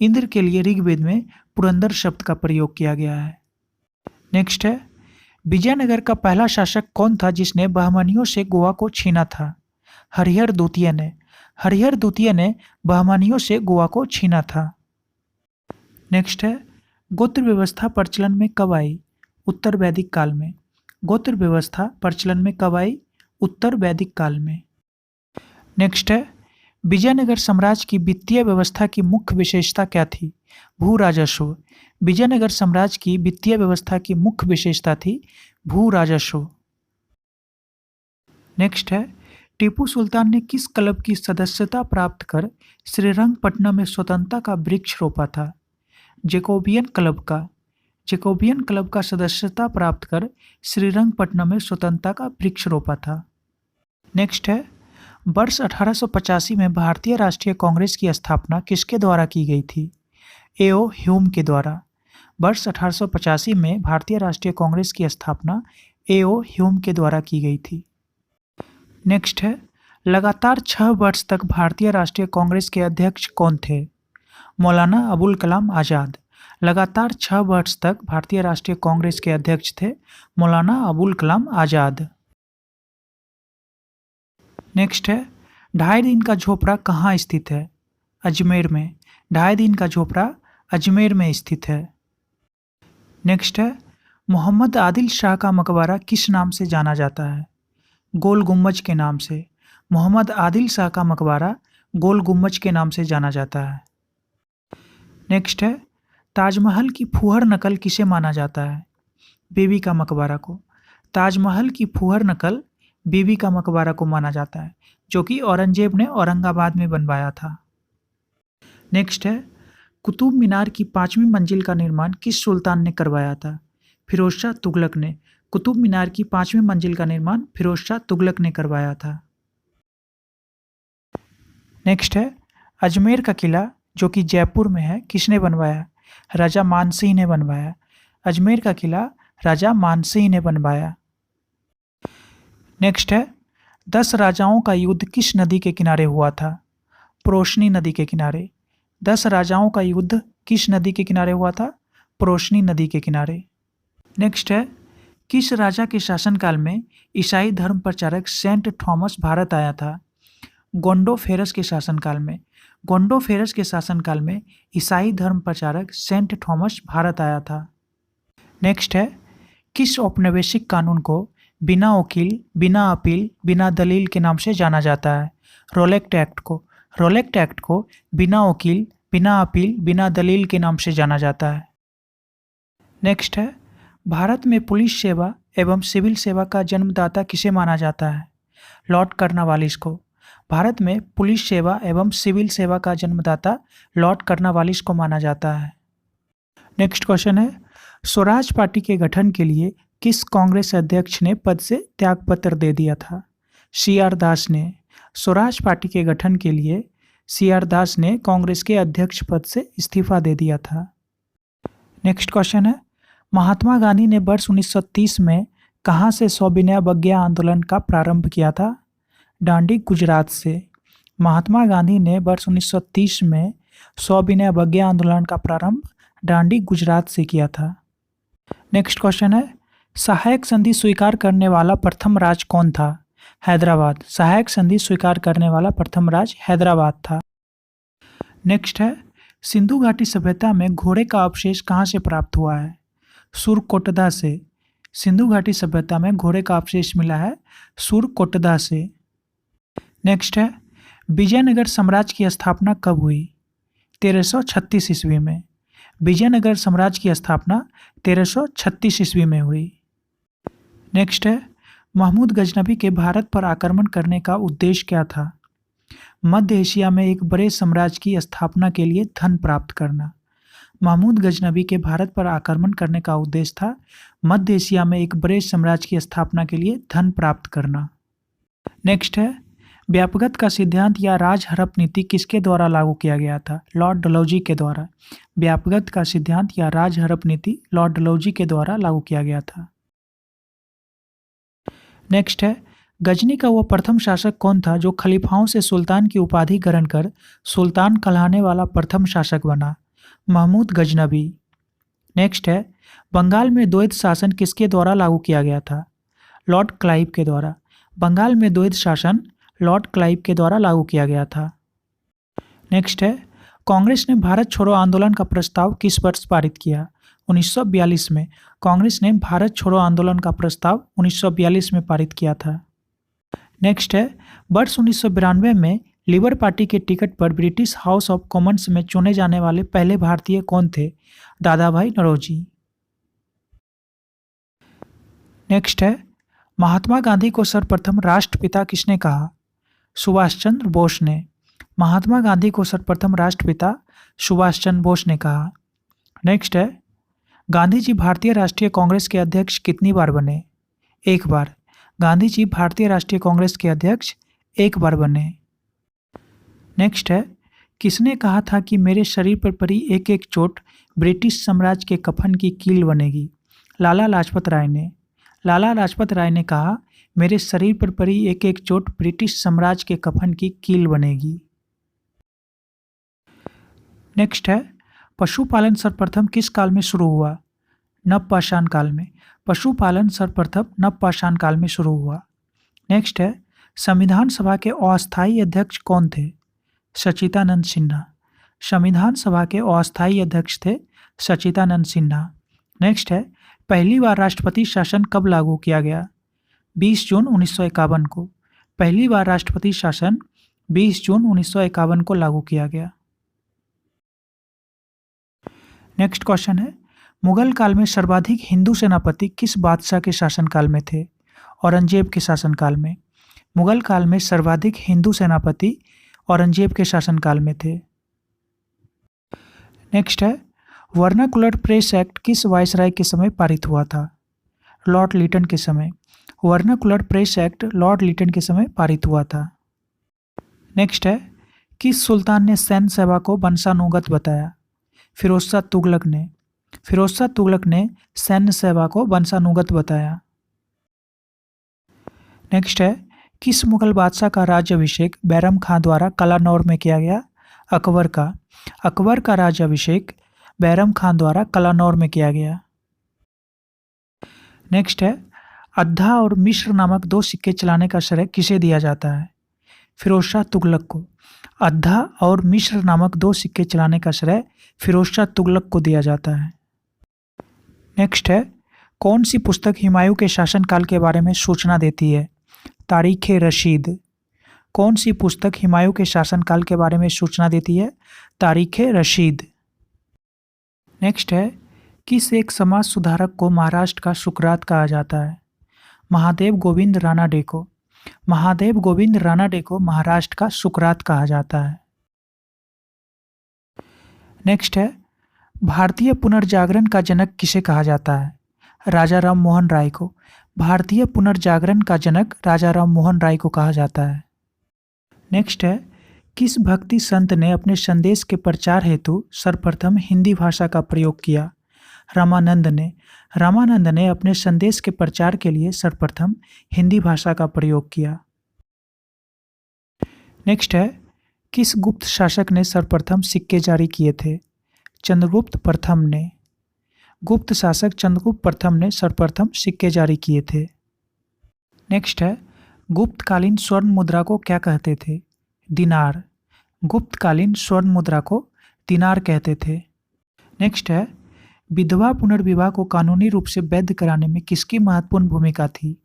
इंद्र के लिए ऋग्वेद में पुरंदर शब्द का प्रयोग किया गया है। नेक्स्ट है, विजयनगर का पहला शासक कौन था जिसने बहमनियों से गोवा को छीना था? हरिहर द्वितीय ने। हरिहर द्वितीय ने बहमनियों से गोवा को छीना था। नेक्स्ट है, गोत्र व्यवस्था प्रचलन में कब आई? उत्तर वैदिक काल में। गोत्र व्यवस्था प्रचलन में कब आई? उत्तर वैदिक काल में। नेक्स्ट है, विजयनगर साम्राज्य की वित्तीय व्यवस्था की मुख्य विशेषता क्या थी? भू राजस्व। विजयनगर साम्राज्य की वित्तीय व्यवस्था की मुख्य विशेषता थी भू राजस्व। नेक्स्ट है, टीपू सुल्तान ने किस क्लब की सदस्यता प्राप्त कर श्रीरंगपट्टनम में स्वतंत्रता का वृक्ष रोपा था? जैकोबियन क्लब का। जैकोबियन क्लब का सदस्यता प्राप्त कर श्रीरंगपट्टनम में स्वतंत्रता का वृक्ष रोपा था। नेक्स्ट है, वर्ष 1885 में भारतीय राष्ट्रीय कांग्रेस की स्थापना किसके द्वारा की गई थी? ए.ओ. ह्यूम के द्वारा। वर्ष 1885 में भारतीय राष्ट्रीय कांग्रेस की स्थापना ए.ओ. ह्यूम के द्वारा की गई थी। नेक्स्ट है, लगातार 6 वर्ष तक भारतीय राष्ट्रीय कांग्रेस के अध्यक्ष कौन थे? मौलाना अबुल कलाम आज़ाद। लगातार 6 वर्ष तक भारतीय राष्ट्रीय कांग्रेस के अध्यक्ष थे मौलाना अबुल कलाम आज़ाद। नेक्स्ट है, 2.5 दिन का झोपड़ा कहाँ स्थित है? अजमेर में। 2.5 दिन का झोपड़ा अजमेर में स्थित है। नेक्स्ट है, मोहम्मद आदिल शाह का मकबरा किस नाम से जाना जाता है? गोल गुम्बज के नाम से। मोहम्मद आदिल शाह का मकबरा गोल गुम्बज के नाम से जाना जाता है। नेक्स्ट है, ताजमहल की फूहड़ नकल किसे माना जाता है? बीबी का मकबरा को। ताजमहल की फूहड़ नकल बीबी का मकबरा को माना जाता है, जो कि औरंगजेब ने औरंगाबाद में बनवाया था। नेक्स्ट है, कुतुब मीनार की 5वीं मंजिल का निर्माण किस सुल्तान ने करवाया था? फिरोज शाह तुगलक ने। कुतुब मीनार की 5वीं मंजिल का निर्माण फिरोज शाह तुगलक ने करवाया था। नेक्स्ट है, अजमेर का किला जो कि जयपुर में है किसने बनवाया? राजा मानसिंह ने बनवाया। अजमेर का किला राजा मानसिंह ने बनवाया। नेक्स्ट है, 10 राजाओं का युद्ध किस नदी के किनारे हुआ था? प्रोशनी नदी के किनारे। 10 राजाओं का युद्ध किस नदी के किनारे हुआ था? प्रोशनी नदी के किनारे। नेक्स्ट है, किस राजा के शासनकाल में ईसाई धर्म प्रचारक सेंट थॉमस भारत आया था? गोंडोफेरस के शासनकाल में। गोंडोफेरस के शासनकाल में ईसाई धर्म प्रचारक सेंट थॉमस भारत आया था। नेक्स्ट है, किस औपनिवेशिक कानून को बिना वकील, बिना अपील, बिना दलील के नाम से जाना जाता है? रोलेक्ट एक्ट को। रोलेक्ट एक्ट को बिना वकील, बिना अपील, बिना दलील के नाम से जाना जाता है। नेक्स्ट है, भारत में पुलिस सेवा एवं सिविल सेवा का जन्मदाता किसे माना जाता है? लॉर्ड कर्नवालिस को। भारत में पुलिस सेवा एवं सिविल सेवा का जन्मदाता लॉर्ड कर्नवालिस को माना जाता है। नेक्स्ट क्वेश्चन है, स्वराज पार्टी के गठन के लिए किस कांग्रेस अध्यक्ष ने पद से त्यागपत्र दे दिया था? सी.आर. दास ने। स्वराज पार्टी के गठन के लिए सी.आर. दास ने कांग्रेस के अध्यक्ष पद से इस्तीफा दे दिया था। नेक्स्ट क्वेश्चन है, महात्मा गांधी ने वर्ष 1930 में कहाँ से सविनय अवज्ञा आंदोलन का प्रारंभ किया था? दांडी, गुजरात से। महात्मा गांधी ने वर्ष 1930 में सविनय अवज्ञा आंदोलन का प्रारंभ दांडी, गुजरात से किया था। नेक्स्ट क्वेश्चन है, सहायक संधि स्वीकार करने वाला प्रथम राज्य कौन था? हैदराबाद। सहायक संधि स्वीकार करने वाला प्रथम राज्य हैदराबाद था। नेक्स्ट है, सिंधु घाटी सभ्यता में घोड़े का अवशेष कहाँ से प्राप्त हुआ है? सुरकोटदा से। सिंधु घाटी सभ्यता में घोड़े का अवशेष मिला है सुरकोटदा से। नेक्स्ट है, विजयनगर साम्राज्य की स्थापना कब हुई? 1336 ईस्वी में। विजयनगर साम्राज्य की स्थापना 1336 ईस्वी में हुई। नेक्स्ट है, महमूद गजनबी के भारत पर आक्रमण करने का उद्देश्य क्या था? मध्य एशिया में एक बड़े साम्राज्य की स्थापना के लिए धन प्राप्त करना। महमूद गजनबी के भारत पर आक्रमण करने का उद्देश्य था मध्य एशिया में एक बड़े साम्राज्य की स्थापना के लिए धन प्राप्त करना। नेक्स्ट है, व्यापकता का सिद्धांत या राज हड़प नीति किसके द्वारा लागू किया गया था? लॉर्ड डलहौजी के द्वारा। व्यापकता का सिद्धांत या राज हड़प नीति लॉर्ड डलहौजी के द्वारा लागू किया गया था। नेक्स्ट है, गजनी का वह प्रथम शासक कौन था जो खलीफाओं से सुल्तान की उपाधि ग्रहण कर सुल्तान कहलाने वाला प्रथम शासक बना? महमूद गजनबी। नेक्स्ट है, बंगाल में द्वैत शासन किसके द्वारा लागू किया गया था? लॉर्ड क्लाइव के द्वारा। बंगाल में द्वैत शासन लॉर्ड क्लाइव के द्वारा लागू किया गया था। नेक्स्ट है, कांग्रेस ने भारत छोड़ो आंदोलन का प्रस्ताव किस वर्ष पारित किया? 1942 में। कांग्रेस ने भारत छोड़ो आंदोलन का प्रस्ताव 1942 में पारित किया था। नेक्स्ट है, वर्ष 1992 में लिबर पार्टी के टिकट पर ब्रिटिश हाउस ऑफ कॉमन्स में चुने जाने वाले पहले भारतीय कौन थे? दादाभाई नौरोजी। नेक्स्ट है, महात्मा गांधी को सर्वप्रथम राष्ट्रपिता किसने कहा? सुभाष चंद्र बोस ने। महात्मा गांधी को सर्वप्रथम राष्ट्रपिता सुभाष चंद्र बोस ने कहा। नेक्स्ट है, गांधी जी भारतीय राष्ट्रीय कांग्रेस के अध्यक्ष कितनी बार बने? एक बार। गांधी जी भारतीय राष्ट्रीय कांग्रेस के अध्यक्ष एक बार बने। नेक्स्ट है, किसने कहा था कि मेरे शरीर पर पड़ी एक एक चोट ब्रिटिश साम्राज्य के कफन की कील बनेगी? लाला लाजपत राय ने। लाला लाजपत राय ने कहा, मेरे शरीर पर पड़ी एक एक चोट ब्रिटिश साम्राज्य के कफन की कील बनेगी। नेक्स्ट है, पशुपालन सर्वप्रथम किस काल में शुरू हुआ? नवपाषाण काल में। पशुपालन सर्वप्रथम नवपाषाण काल में शुरू हुआ। नेक्स्ट है, संविधान सभा के अस्थायी अध्यक्ष कौन थे? सच्चिदानंद सिन्हा। संविधान सभा के अस्थायी अध्यक्ष थे सच्चिदानंद सिन्हा। नेक्स्ट है, पहली बार राष्ट्रपति शासन कब लागू किया गया? 20 जून 1951 को। पहली बार राष्ट्रपति शासन 20 जून 1951 को लागू किया गया। नेक्स्ट क्वेश्चन है, मुगल काल में सर्वाधिक हिंदू सेनापति किस बादशाह के शासनकाल में थे? औरंगजेब के शासनकाल में। मुगल काल में सर्वाधिक हिंदू सेनापति औरंगजेब के शासनकाल में थे। नेक्स्ट है, वर्नाकुलर प्रेस एक्ट किस वायसराय के समय पारित हुआ था? लॉर्ड लिटन के समय। Vernacular Press Act Lord Lytton के समय पारित हुआ था। नेक्स्ट है, किस सुल्तान ने सैन्य सेवा को वंशानुगत बताया? फिरोजशाह तुगलक ने। फिरोजशाह तुगलक ने सैन्य सेवा को वंशानुगत बताया। नेक्स्ट है, किस मुगल बादशाह का राज्याभिषेक बैरम खां द्वारा कलानौर में किया गया? अकबर का। अकबर का राज्याभिषेक बैरम खां द्वारा कलानौर में किया गया। नेक्स्ट है, अद्धा और मिश्र नामक दो सिक्के चलाने का श्रेय किसे दिया जाता है? फिरोजशाह तुगलक को। अद्धा और मिश्र नामक दो सिक्के चलाने का श्रेय फिरोजशाह तुगलक को दिया जाता है। नेक्स्ट है, कौन सी पुस्तक हुमायूं के शासनकाल के बारे में सूचना देती है? तारीख़ रशीद। कौन सी पुस्तक हुमायूं के शासनकाल के बारे में सूचना देती है? तारीख़ रशीद। नेक्स्ट है, किस एक समाज सुधारक को महाराष्ट्र का सुकरात कहा जाता है? महादेव गोविंद रानाडे को। महादेव गोविंद रानाडे को महाराष्ट्र का सुकरात कहा जाता है। नेक्स्ट है, भारतीय पुनर्जागरण का जनक किसे कहा जाता है? राजा राम मोहन राय को। भारतीय पुनर्जागरण का जनक राजा राम मोहन राय को कहा जाता है। नेक्स्ट है, किस भक्ति संत ने अपने संदेश के प्रचार हेतु सर्वप्रथम हिंदी भाषा का प्रयोग किया? रामानंद ने अपने संदेश के प्रचार के लिए सर्वप्रथम हिंदी भाषा का प्रयोग किया। नेक्स्ट है, किस गुप्त शासक ने सर्वप्रथम सिक्के जारी किए थे? चंद्रगुप्त प्रथम ने। गुप्त शासक चंद्रगुप्त प्रथम ने सर्वप्रथम सिक्के जारी किए थे। नेक्स्ट है, गुप्तकालीन स्वर्ण मुद्रा को क्या कहते थे? दिनार। गुप्तकालीन स्वर्ण मुद्रा को दिनार कहते थे। नेक्स्ट है, विधवा पुनर्विवाह को कानूनी रूप से वैध कराने में किसकी महत्वपूर्ण भूमिका थी?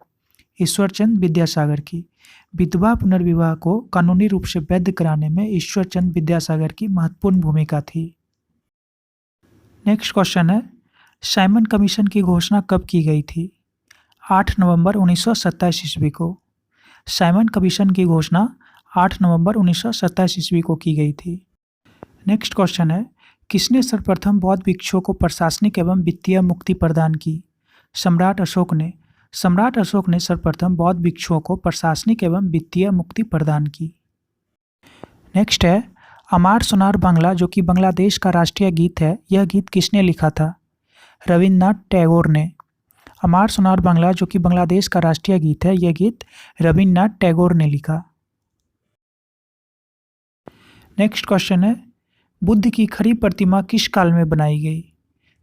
ईश्वरचंद विद्यासागर की। विधवा पुनर्विवाह को कानूनी रूप से वैध कराने में ईश्वरचंद विद्यासागर की महत्वपूर्ण भूमिका थी। नेक्स्ट क्वेश्चन है, साइमन कमीशन की घोषणा कब की गई थी? 8 नवंबर 1927 ईस्वी को। साइमन कमीशन की घोषणा 8 नवंबर 1927 ईस्वी को की गई थी। नेक्स्ट क्वेश्चन है, किसने सर्वप्रथम बौद्ध भिक्षुओं को प्रशासनिक एवं वित्तीय मुक्ति प्रदान की? सम्राट अशोक ने। सम्राट अशोक ने सर्वप्रथम बौद्ध भिक्षुओं को प्रशासनिक एवं वित्तीय मुक्ति प्रदान की। नेक्स्ट है, अमार सोनार बांग्ला जो कि बांग्लादेश का राष्ट्रीय गीत है, यह गीत किसने लिखा था? रविन्द्रनाथ टैगोर ने। अमार सोनार बांग्ला जो कि बांग्लादेश का राष्ट्रीय गीत है, यह गीत रविन्द्रनाथ टैगोर ने लिखा। नेक्स्ट क्वेश्चन है, बुद्ध की खड़ी प्रतिमा किस काल में बनाई गई?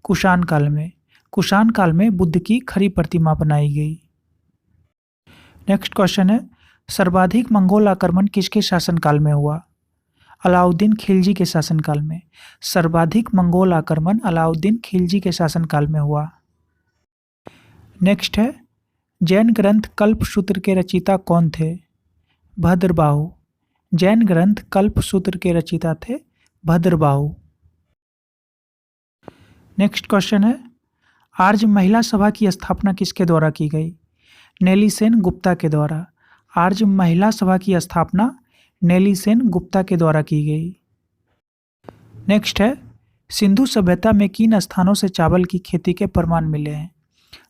कुषाण काल में। कुषाण काल में बुद्ध की खड़ी प्रतिमा बनाई गई। नेक्स्ट क्वेश्चन है, सर्वाधिक मंगोल आक्रमण किसके शासनकाल में हुआ? अलाउद्दीन खिलजी के शासनकाल में। सर्वाधिक मंगोल आक्रमण अलाउद्दीन खिलजी के शासनकाल में हुआ। नेक्स्ट है, जैन ग्रंथ कल्पसूत्र के रचयिता कौन थे? भद्रबाहु। जैन ग्रंथ कल्पसूत्र के रचयिता थे भद्रबाहु। नेक्स्ट क्वेश्चन है, आर्य महिला सभा की स्थापना किसके द्वारा की गई? नेलीसेन गुप्ता के द्वारा। आर्य महिला सभा की स्थापना नेलीसेन गुप्ता के द्वारा की गई। नेक्स्ट है, सिंधु सभ्यता में किन स्थानों से चावल की खेती के प्रमाण मिले हैं?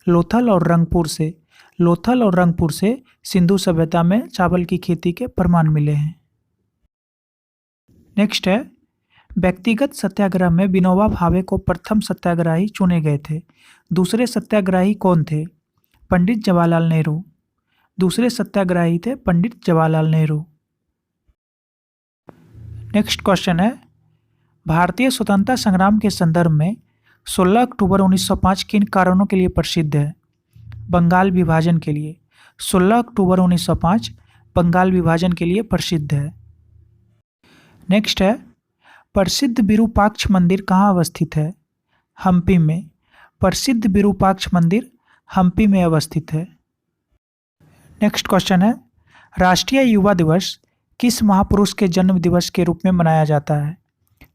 लोथल और रंगपुर से। लोथल और रंगपुर से सिंधु सभ्यता में चावल की खेती के प्रमाण मिले हैं। नेक्स्ट है, व्यक्तिगत सत्याग्रह में विनोबा भावे को प्रथम सत्याग्रही चुने गए थे। दूसरे सत्याग्रही कौन थे? पंडित जवाहरलाल नेहरू। दूसरे सत्याग्रही थे पंडित जवाहरलाल नेहरू। नेक्स्ट क्वेश्चन है, भारतीय स्वतंत्रता संग्राम के संदर्भ में 16 अक्टूबर 1905 किन कारणों के लिए प्रसिद्ध है? बंगाल विभाजन के लिए। 16 अक्टूबर 1905 बंगाल विभाजन के लिए प्रसिद्ध है। नेक्स्ट है, प्रसिद्ध विरूपाक्ष मंदिर कहाँ अवस्थित है? हम्पी में। प्रसिद्ध विरूपाक्ष मंदिर हम्पी में अवस्थित है। नेक्स्ट क्वेश्चन है, राष्ट्रीय युवा दिवस किस महापुरुष के जन्म दिवस के रूप में मनाया जाता है?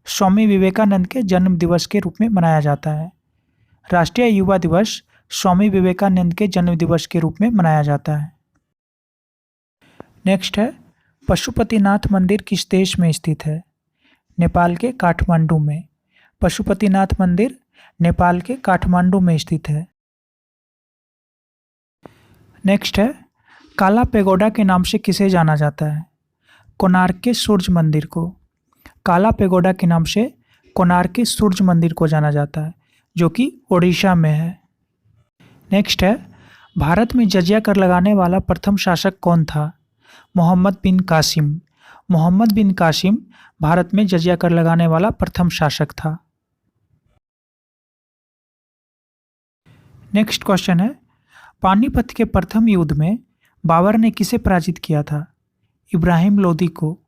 स्वामी विवेकानंद के जन्म दिवस के रूप में मनाया जाता है। राष्ट्रीय युवा दिवस स्वामी विवेकानंद के जन्म दिवस के रूप में मनाया जाता है। नेक्स्ट है, पशुपतिनाथ मंदिर किस देश में स्थित है? नेपाल के काठमांडू में। पशुपतिनाथ मंदिर नेपाल के काठमांडू में स्थित है। नेक्स्ट है, काला पेगोडा के नाम से किसे जाना जाता है? कोणार्क के सूर्य मंदिर को। काला पेगोडा के नाम से कोणार्क के सूर्य मंदिर को जाना जाता है, जो कि ओडिशा में है। नेक्स्ट है, भारत में जजिया कर लगाने वाला प्रथम शासक कौन था? मोहम्मद बिन कासिम। मोहम्मद बिन कासिम भारत में जजिया कर लगाने वाला प्रथम शासक था। नेक्स्ट क्वेश्चन है, पानीपत के प्रथम युद्ध में बाबर ने किसे पराजित किया था? इब्राहिम लोदी को।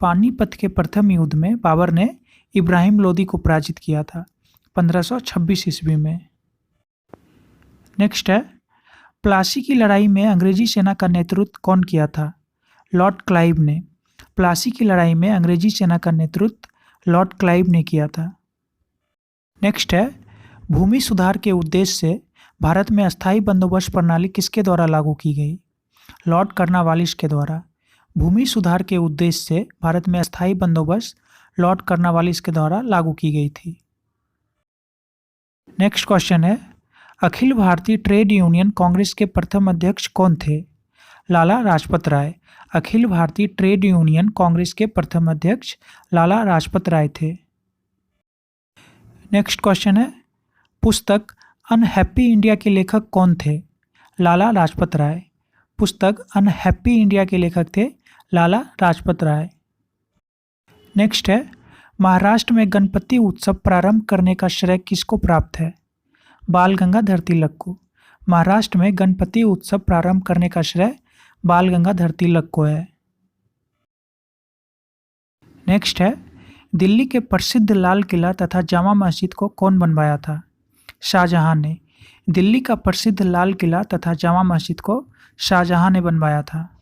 पानीपत के प्रथम युद्ध में बाबर ने इब्राहिम लोदी को पराजित किया था 1526 ईस्वी में। नेक्स्ट है, प्लासी की लड़ाई में अंग्रेजी सेना का नेतृत्व कौन किया था? लॉर्ड क्लाइव ने। प्लासी की लड़ाई में अंग्रेजी सेना का नेतृत्व लॉर्ड क्लाइव ने किया था। नेक्स्ट है, भूमि सुधार के उद्देश्य से भारत में अस्थायी बंदोबस्त प्रणाली किसके द्वारा लागू की गई? लॉर्ड कर्नवालिस के द्वारा। भूमि सुधार के उद्देश्य से भारत में अस्थायी बंदोबस्त लॉर्ड कर्नवालिस के द्वारा लागू की गई थी। नेक्स्ट क्वेश्चन है, अखिल भारतीय ट्रेड यूनियन कांग्रेस के प्रथम अध्यक्ष कौन थे? लाला लाजपत राय। अखिल भारतीय ट्रेड यूनियन कांग्रेस के प्रथम अध्यक्ष लाला लाजपत राय थे। नेक्स्ट क्वेश्चन है, पुस्तक अनहैप्पी इंडिया के लेखक कौन थे? लाला लाजपत राय। पुस्तक अनहैप्पी इंडिया के लेखक थे लाला लाजपत राय। नेक्स्ट है, महाराष्ट्र में गणपति उत्सव प्रारंभ करने का श्रेय किसको प्राप्त है? बाल गंगाधर तिलक को। महाराष्ट्र में गणपति उत्सव प्रारंभ करने का श्रेय बाल गंगाधर तिलक को है। नेक्स्ट है, दिल्ली के प्रसिद्ध लाल किला तथा जामा मस्जिद को कौन बनवाया था? शाहजहां ने। दिल्ली का प्रसिद्ध लाल किला तथा जामा मस्जिद को शाहजहां ने बनवाया था।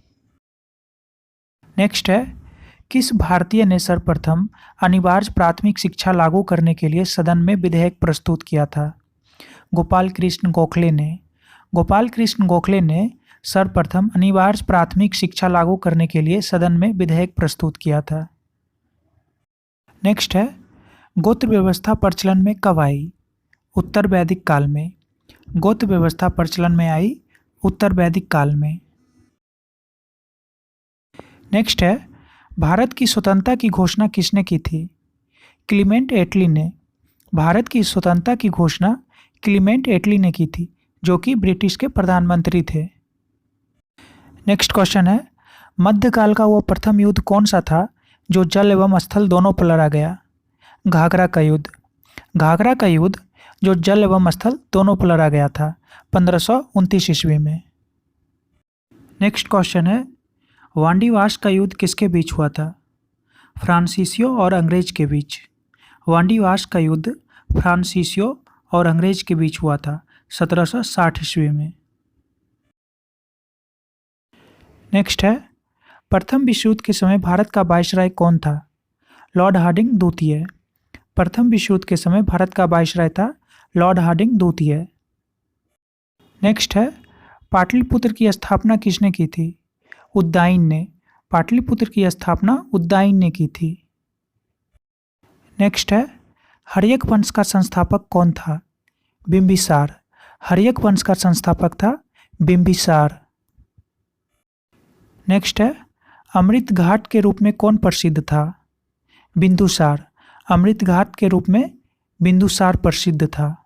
नेक्स्ट है, किस भारतीय ने सर्वप्रथम अनिवार्य प्राथमिक शिक्षा लागू करने के लिए सदन में विधेयक प्रस्तुत किया था? गोपाल कृष्ण गोखले ने। गोपाल कृष्ण गोखले ने सर्वप्रथम अनिवार्य प्राथमिक शिक्षा लागू करने के लिए सदन में विधेयक प्रस्तुत किया था। नेक्स्ट है, गोत्र व्यवस्था प्रचलन में कब आई? उत्तर वैदिक काल में। गोत्र व्यवस्था प्रचलन में आई उत्तर वैदिक काल में। नेक्स्ट है, भारत की स्वतंत्रता की घोषणा किसने की थी? क्लीमेंट एटली ने। भारत की स्वतंत्रता की घोषणा क्लीमेंट एटली ने की थी, जो कि ब्रिटिश के प्रधानमंत्री थे। नेक्स्ट क्वेश्चन है, मध्यकाल का वो प्रथम युद्ध कौन सा था जो जल एवं स्थल दोनों पर लड़ा गया? घाघरा का युद्ध। घाघरा का युद्ध जो जल एवं स्थल दोनों पर लड़ा गया था 1529 ईस्वी में। नेक्स्ट क्वेश्चन है, वांडीवाश का युद्ध किसके बीच हुआ था? फ्रांसीसियों और अंग्रेज के बीच। वांडीवाश का युद्ध फ्रांसीसियों और अंग्रेज के बीच हुआ था 1760 ईस्वी में। नेक्स्ट है, प्रथम विश्व युद्ध के समय भारत का वायसराय कौन था? लॉर्ड हार्डिंग द्वितीय। प्रथम विश्व युद्ध के समय भारत का वायसराय था लॉर्ड हार्डिंग द्वितीय। नेक्स्ट है, पाटलिपुत्र की स्थापना किसने की थी? उदयन ने। पाटलिपुत्र की स्थापना उदयन ने की थी। नेक्स्ट है, हर्यक वंश का संस्थापक कौन था? बिंबिसार। हर्यक वंश का संस्थापक था बिंबिसार। नेक्स्ट है, अमृत घाट के रूप में कौन प्रसिद्ध था? बिंदुसार। अमृत घाट के रूप में बिंदुसार प्रसिद्ध था।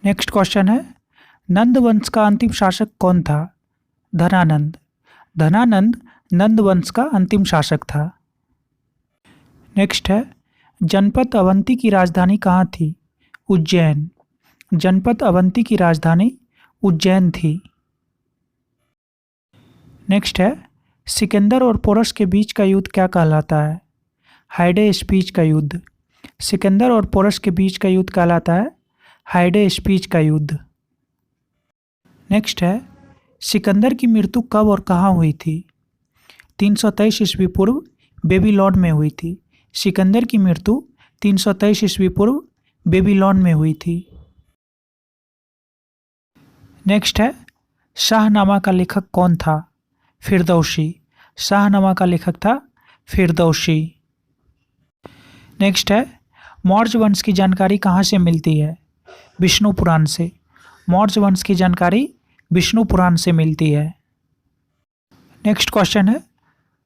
नेक्स्ट क्वेश्चन है, नंद वंश का अंतिम शासक कौन था? धनानंद। धनानंद नंद वंश का अंतिम शासक था। नेक्स्ट है, जनपद अवंती की राजधानी कहाँ थी? उज्जैन। जनपद अवंती की राजधानी उज्जैन थी। नेक्स्ट है, सिकंदर और पोरस के बीच का युद्ध क्या कहलाता है? हाइडे स्पीच का युद्ध। सिकंदर और पोरस के बीच का युद्ध कहलाता है हाइडे स्पीच का युद्ध। नेक्स्ट है, सिकंदर की मृत्यु कब और कहाँ हुई थी? 323 ईस्वी पूर्व बेबीलोन में हुई थी। सिकंदर की मृत्यु 323 ईस्वी पूर्व बेबीलोन में हुई थी। नेक्स्ट है, शाहनामा का लेखक कौन था? फिरदौसी। शाहनामा का लेखक था फिरदौसी। नेक्स्ट है, मौर्य वंश की जानकारी कहाँ से मिलती है? विष्णु पुराण से। मौर्य वंश की जानकारी विष्णु पुराण से मिलती है। नेक्स्ट क्वेश्चन है,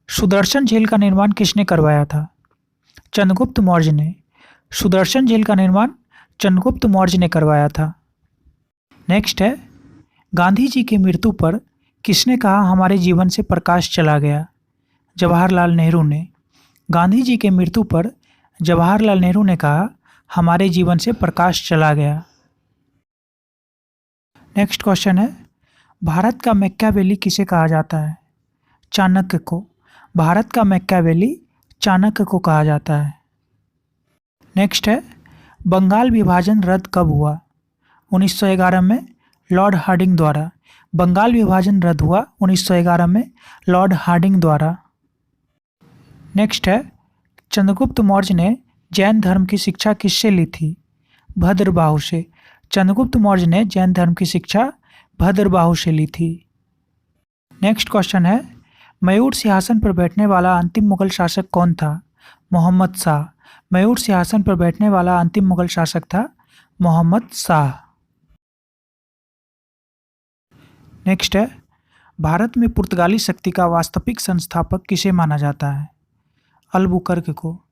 सुदर्शन झील का निर्माण किसने करवाया था? चंद्रगुप्त मौर्य ने। सुदर्शन झील का निर्माण चंद्रगुप्त मौर्य ने करवाया था। नेक्स्ट है, गांधी जी की मृत्यु पर किसने कहा हमारे जीवन से प्रकाश चला गया? जवाहरलाल नेहरू ने। गांधी जी के मृत्यु पर जवाहरलाल नेहरू ने कहा हमारे जीवन से प्रकाश चला गया। नेक्स्ट क्वेश्चन है, भारत का मैकियावेली किसे कहा जाता है? चाणक्य को। भारत का मैकियावेली चाणक्य को कहा जाता है। नेक्स्ट है, बंगाल विभाजन रद्द कब हुआ? 1911 में लॉर्ड हार्डिंग द्वारा। बंगाल विभाजन रद्द हुआ 1911 में लॉर्ड हार्डिंग द्वारा। नेक्स्ट है, चंद्रगुप्त मौर्य ने जैन धर्म की शिक्षा किससे ली थी? भद्रबाहु से। चंद्रगुप्त मौर्य ने जैन धर्म की शिक्षा भद्रबाहु से ली थी। नेक्स्ट क्वेश्चन है, मयूर सिंहासन पर बैठने वाला अंतिम मुगल शासक कौन था? मोहम्मद शाह। मयूर सिंहासन पर बैठने वाला अंतिम मुगल शासक था मोहम्मद शाह। नेक्स्ट है, भारत में पुर्तगाली शक्ति का वास्तविक संस्थापक किसे माना जाता है? अल्बुकर्क को।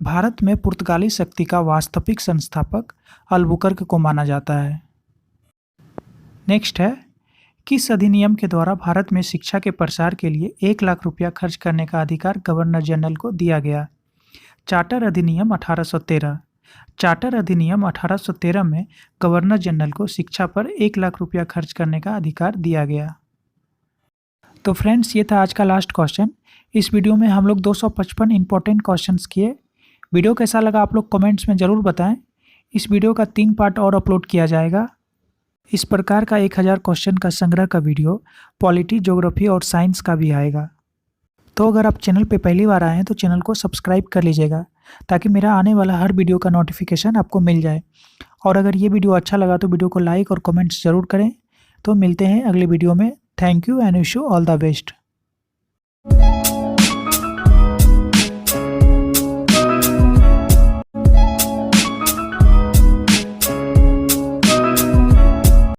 भारत में पुर्तगाली शक्ति का वास्तविक संस्थापक अल्बुकर्क को माना जाता है। नेक्स्ट है, किस अधिनियम के द्वारा भारत में शिक्षा के प्रसार के लिए 1 लाख रुपया खर्च करने का अधिकार गवर्नर जनरल को दिया गया? चार्टर अधिनियम 1813। चार्टर अधिनियम 1813 में गवर्नर जनरल को शिक्षा पर 1 लाख रुपया खर्च करने का अधिकार दिया गया। तो फ्रेंड्स, ये था आज का लास्ट क्वेश्चन। इस वीडियो में हम लोग 255 इंपॉर्टेंट क्वेश्चंस किए। वीडियो कैसा लगा आप लोग कमेंट्स में ज़रूर बताएं। इस वीडियो का 3 पार्ट और अपलोड किया जाएगा। इस प्रकार का 1000 क्वेश्चन का संग्रह का वीडियो पॉलिटी, ज्योग्राफी और साइंस का भी आएगा। तो अगर आप चैनल पे पहली बार आए हैं तो चैनल को सब्सक्राइब कर लीजिएगा ताकि मेरा आने वाला हर वीडियो का नोटिफिकेशन आपको मिल जाए। और अगर ये वीडियो अच्छा लगा तो वीडियो को लाइक और कमेंट्स ज़रूर करें। तो मिलते हैं अगले वीडियो में। Thank you and wish you all the best.